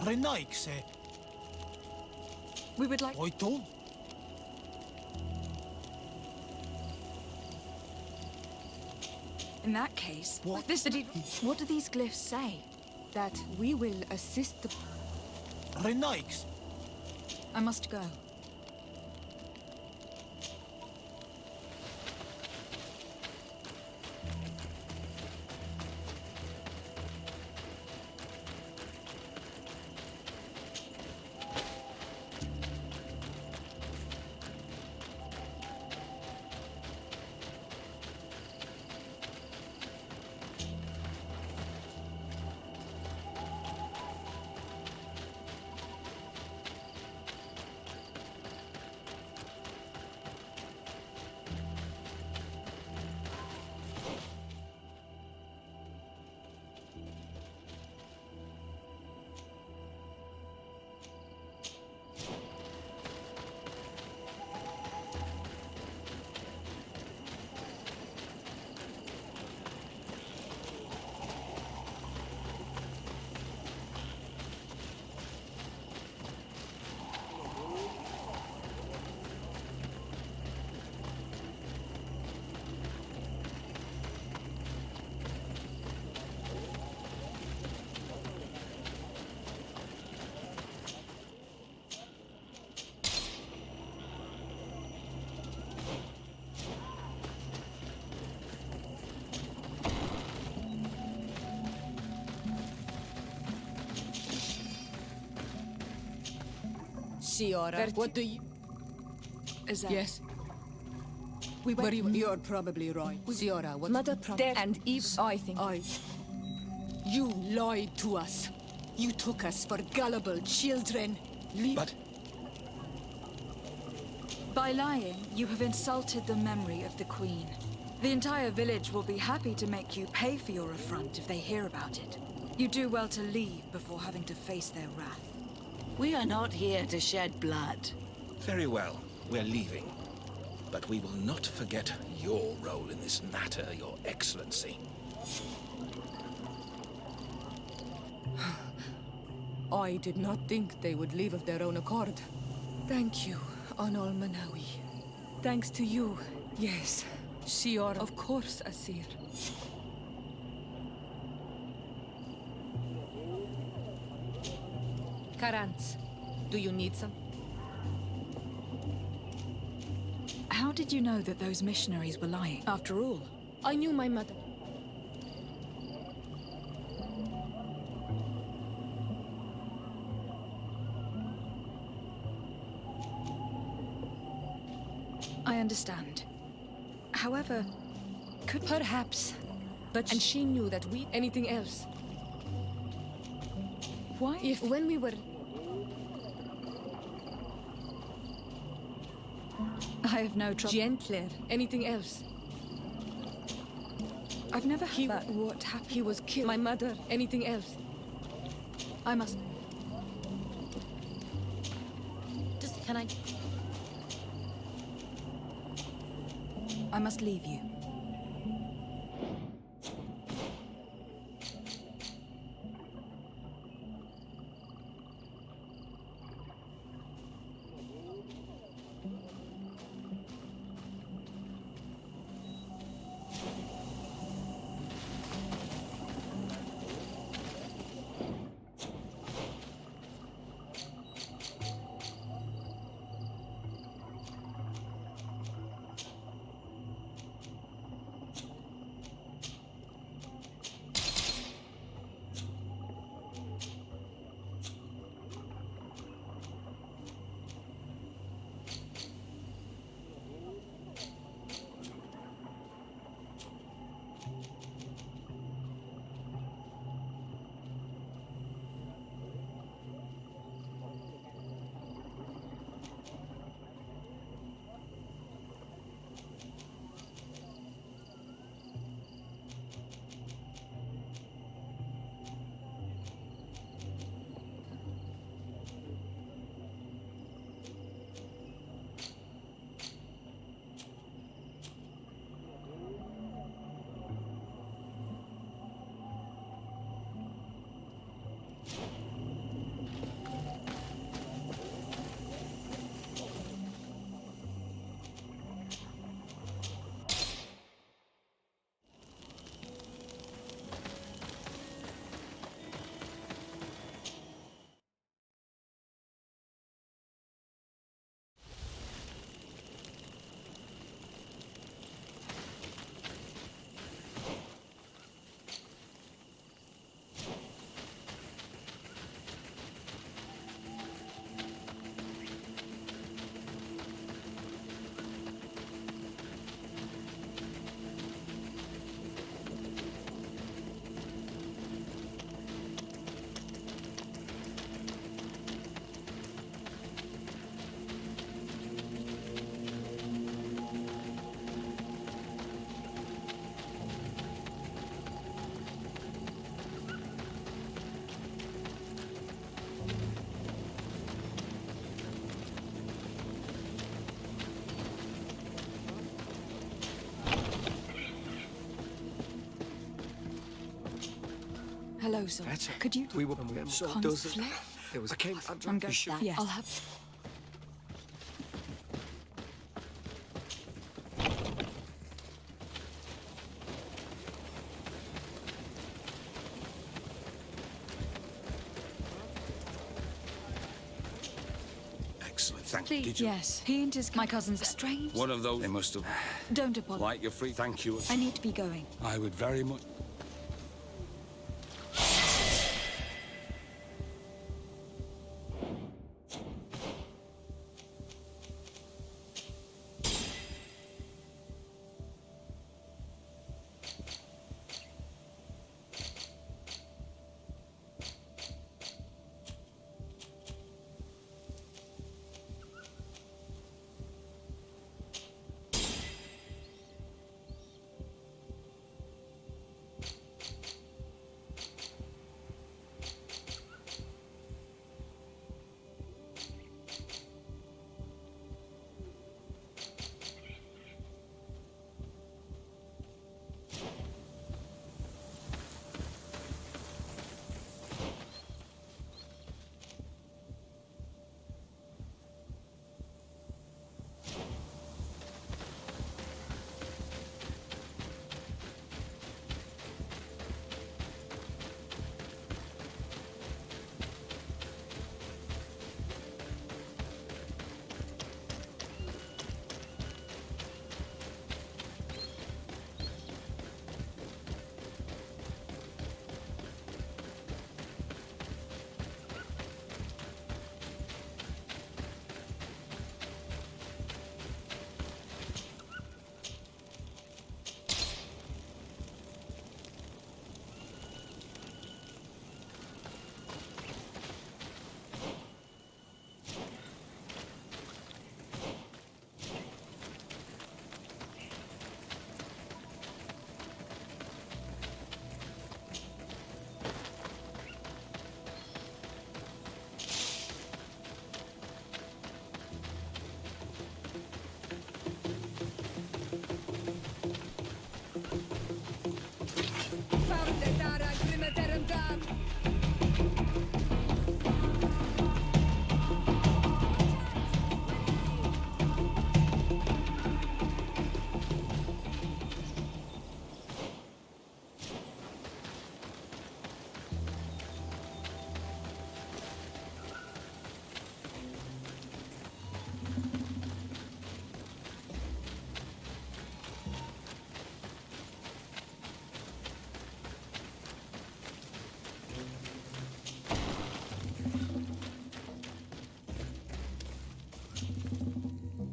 Renaikse. We would like... Oito? In that case, what do these glyphs say? That we will assist the... Renaikse. I must go. Siora, what do you... Is that... Yes. We went... You're probably right. Siora, what... Mother And even I think... You lied to us. You took us for gullible children. But... By lying, you have insulted the memory of the Queen. The entire village will be happy to make you pay for your affront if they hear about it. You do well to leave before having to face their wrath. We are not here to shed blood. Very well, we're leaving. But we will not forget your role in this matter, Your Excellency. I did not think they would leave of their own accord. Thank you, Anol Manawi. Thanks to you, yes. Siora, of course, Asir. Karants, do you need some? How did you know that those missionaries were lying? After all, I knew my mother. I understand. However, could... Perhaps. But and she knew that we... Anything else? Why? If when we were... I have no trouble... Gentler. Anything else? I've never heard about what happened. He was killed. My mother. Anything else? I must... Just, can I... I must leave you. Hello, sir. Better. Could you... We were so does it. Conflict? It was. I'm going sure? Yes. I'll have... Excellent, thank Please, you. Did you? yes. He and his... My cousin's strange. One of those. They must have. Don't apologize. Like you're free. Thank you. I need to be going. I would very much.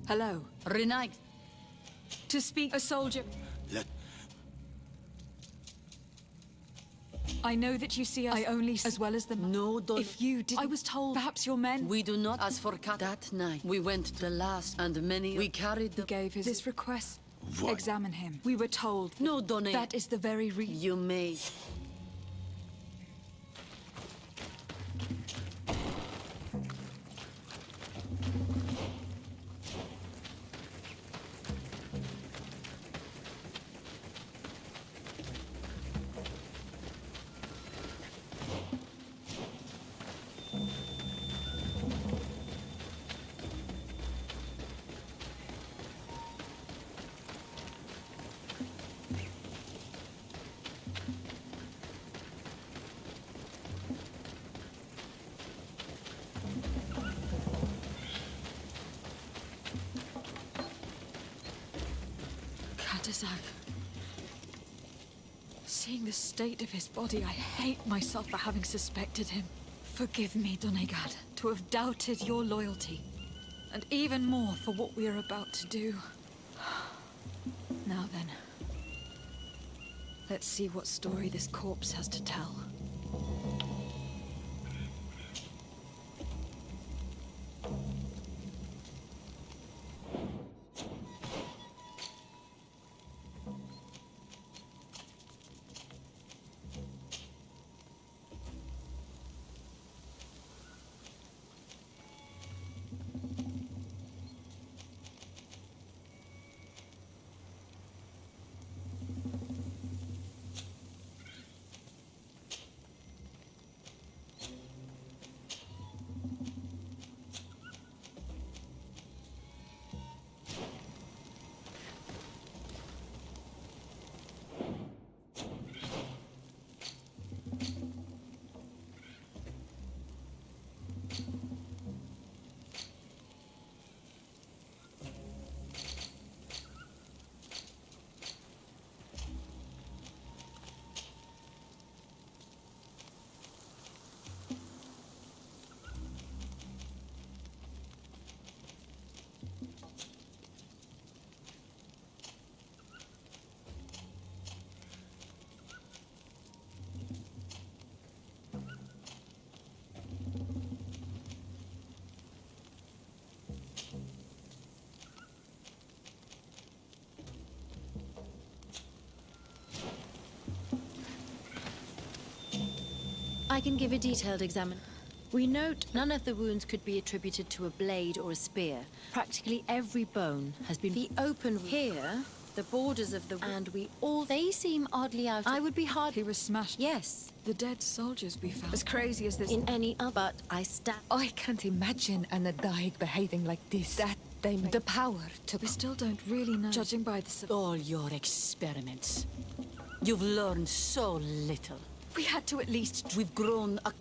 Hello. Renate. To speak a soldier... Let... I know that you see us... I only... As well as the... No, don't... If you did... I was told... Perhaps your men... We do not... As for Cat... That night, we went to the last, and many... We carried the... He gave his... This request... What? Examine him. We were told... No, Donny. That is the very reason... You may... Seeing the state of his body, I hate myself for having suspected him. Forgive me, Dorgred, to have doubted your loyalty. And even more for what we are about to do. Now then, let's see what story this corpse has to tell. I can give a detailed examination. We note none of the wounds could be attributed to a blade or a spear. Practically every bone has been open here. The borders of the and we all they seem oddly out. I would be hard. He was smashed. Yes. The dead soldiers we found. As crazy as this. In any other, but I can't imagine an Adaig behaving like this. That they the power to. We still don't really know. Judging by the All your experiments. You've learned so little. We had to at least. We've grown a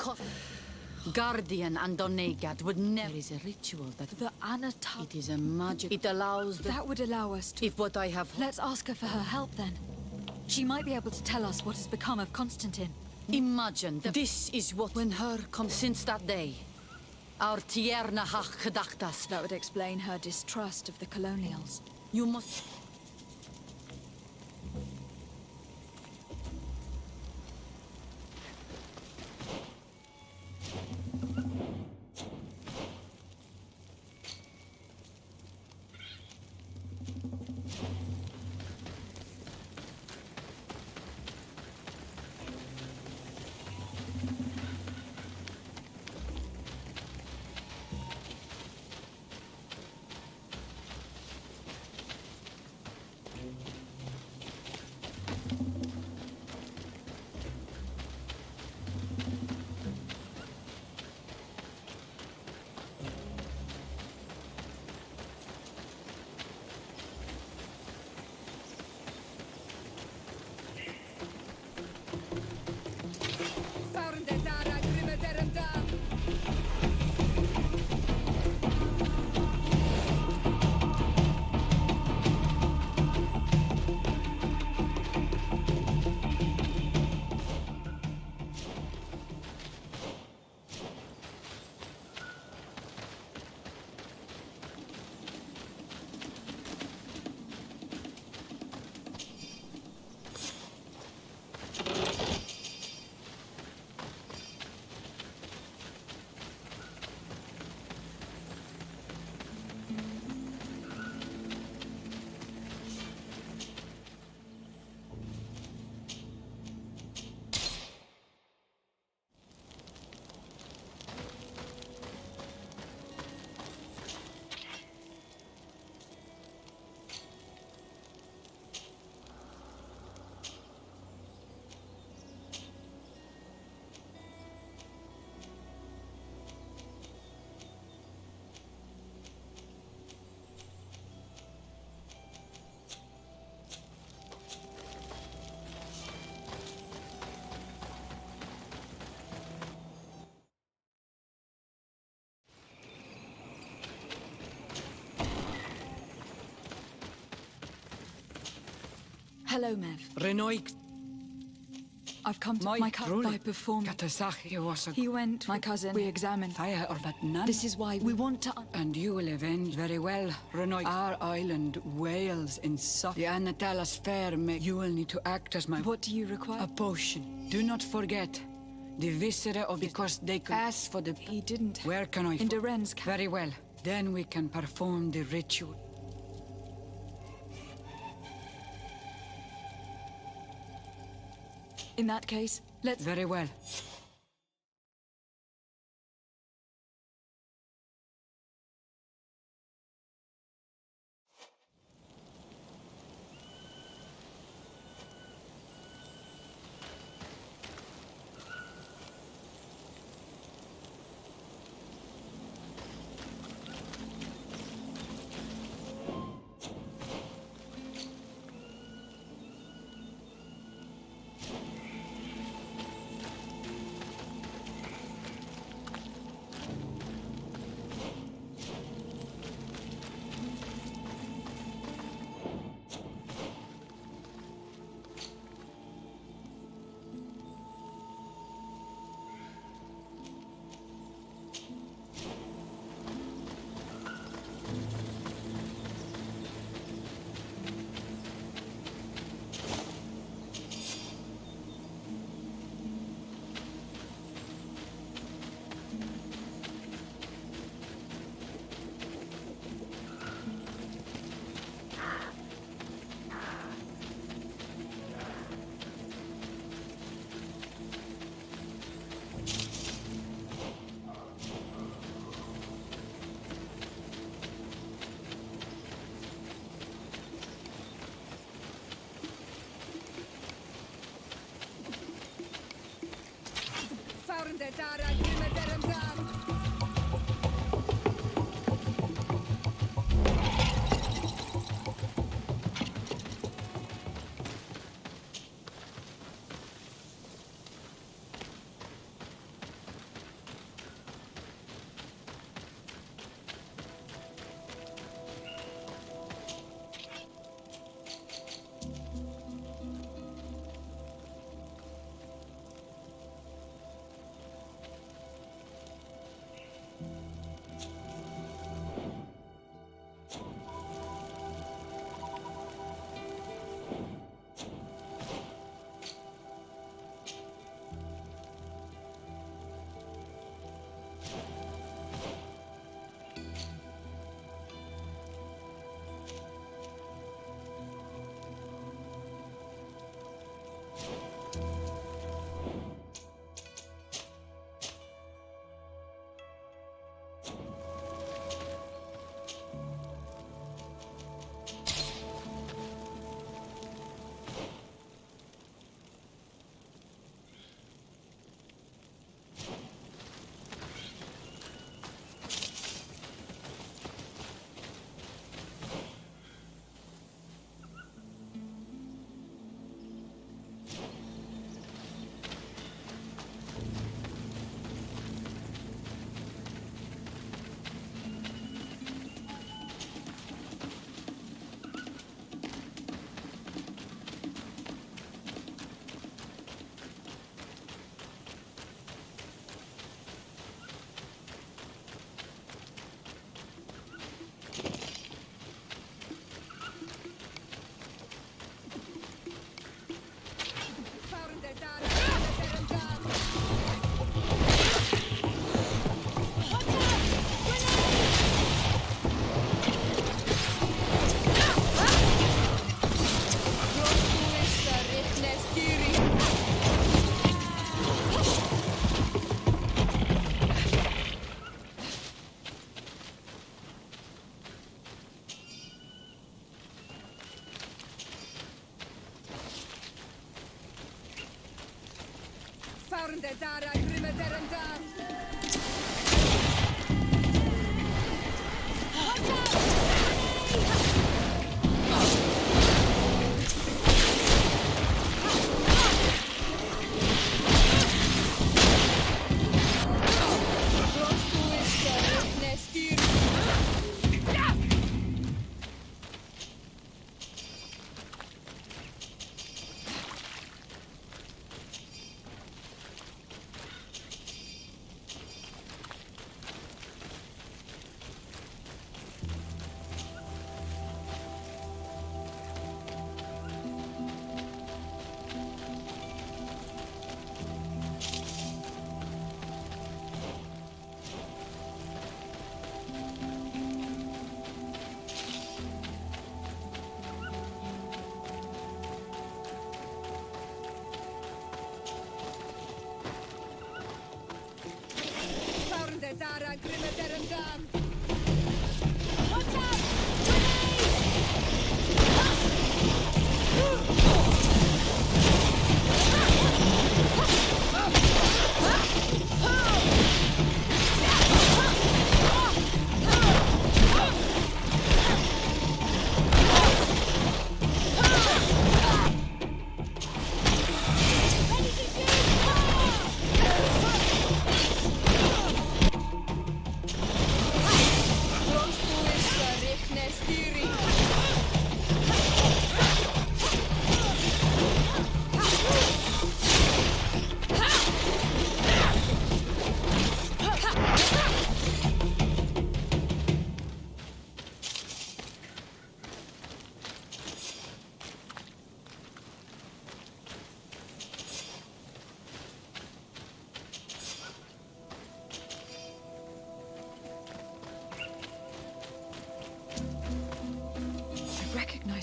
Guardian and Dorgred would never. There is a ritual that The Anata. it is a magic. It allows That would allow us to. If what I have. Let's ask her for her help then. She might be able to tell us what has become of Constantine. Imagine that this is what when her comes since that day. Our tierna hach gedachtas. That would explain her distrust of the colonials. You must. Hello, Mev. Renoik. I've come to my cousin by performing. He went, my cousin. We examined. This is why we want to. And you will avenge very well, Renoik. Our island wails in suffering. The Anatalas fair you will need to act as my. What do you require? A potion. Do not forget. The viscera of because they could ask for the. He didn't. Where can I? In Dorgred's camp. Very well. Then we can perform the ritual. In that case, let's. Very well.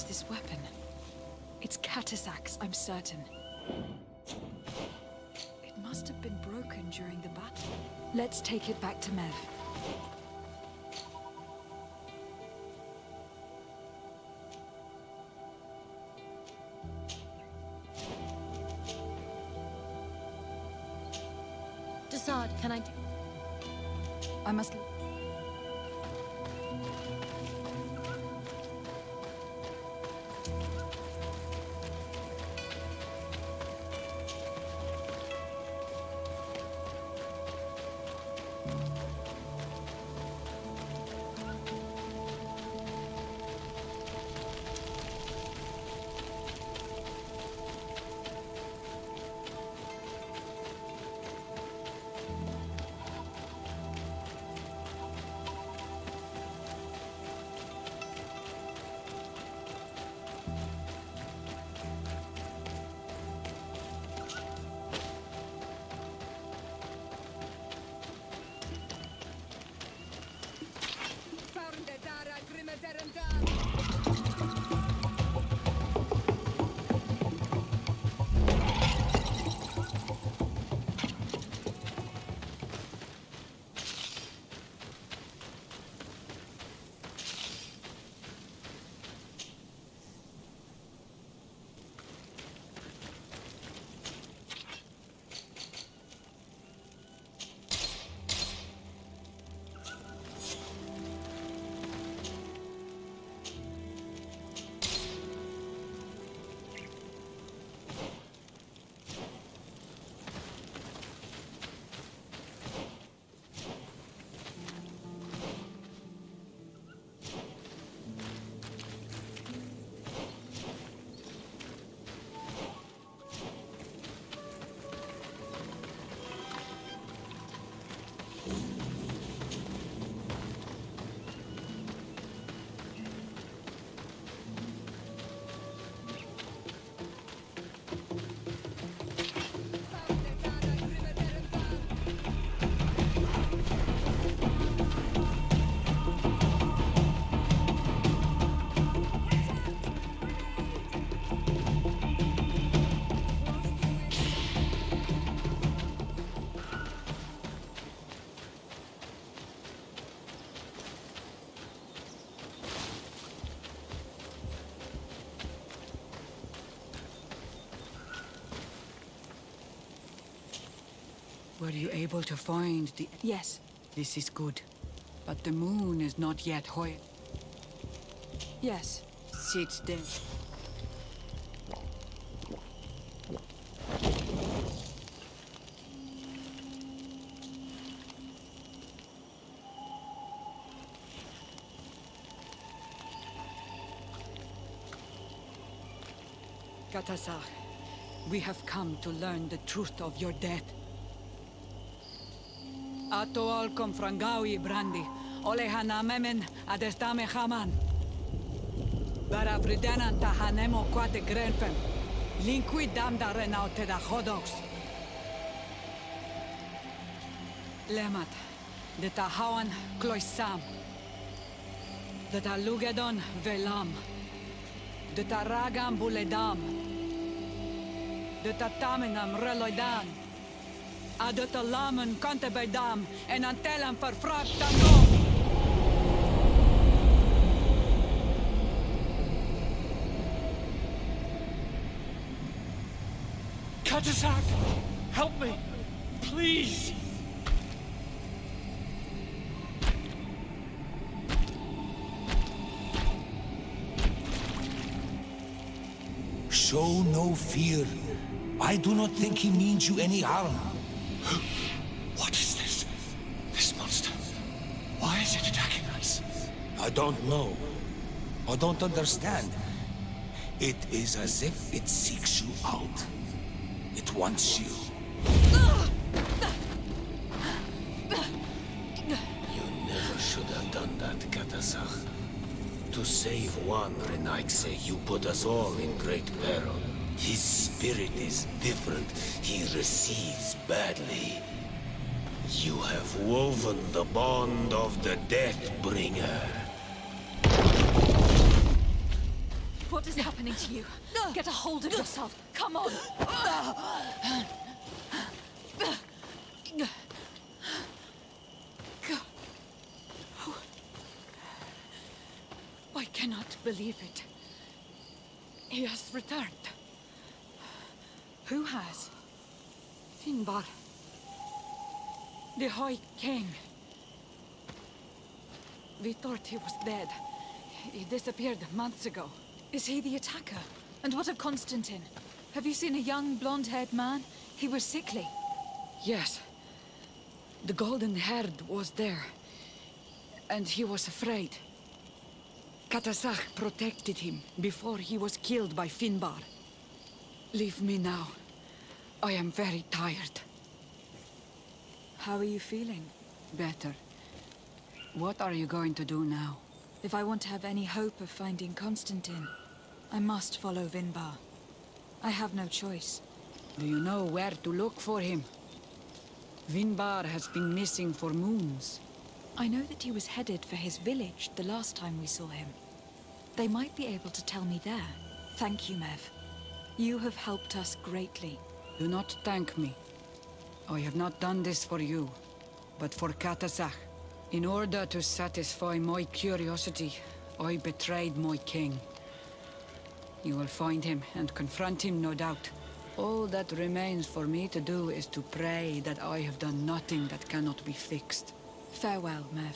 This weapon. It's Katazac's, I'm certain. It must have been broken during the battle. Let's take it back to Mev. Desaad, can I... I must... Were you able to find the... Yes. This is good. But the moon is not yet hoi... Yes. Sit there. Katasar, we have come to learn the truth of your death. Ato al confrangawi brandi, olehana memen adestame haman. Bara vridenan tahanemo quate grenfen, linqui damda renaute da hodox. Lemat, de tahawan kloisam, de talugedon velam, de taragam buledam, de tatamenam reloidan, de talamen kantebeidam, en antelam verfractando. Katasak! Help me! Please! Show no fear. I do not think he means you any harm. What is this? This monster? Why is it attacking us? I don't know. I don't understand. It is as if it seeks you out. It wants you. You never should have done that, Katasach. To save one, Renaikse, you put us all in great peril. His spirit is different. He receives badly. You have woven the bond of the Deathbringer. What is happening to you? Get a hold of yourself. Come on. I cannot believe it. He has returned. Who has? Finbar. The High King. We thought he was dead. He disappeared months ago. Is he the attacker? And what of Constantine? Have you seen a young, blonde-haired man? He was sickly. Yes. The golden-haired was there. And he was afraid. Katasach protected him before he was killed by Finbar. Leave me now. I am very tired. How are you feeling? Better. What are you going to do now? If I want to have any hope of finding Constantine, I must follow Vinbar. I have no choice. Do you know where to look for him? Vinbar has been missing for moons. I know that he was headed for his village the last time we saw him. They might be able to tell me there. Thank you, Mev. You have helped us greatly. Do not thank me. I have not done this for you, but for Katasach. In order to satisfy my curiosity, I betrayed my king. You will find him and confront him, no doubt. All that remains for me to do is to pray that I have done nothing that cannot be fixed. Farewell, Mev.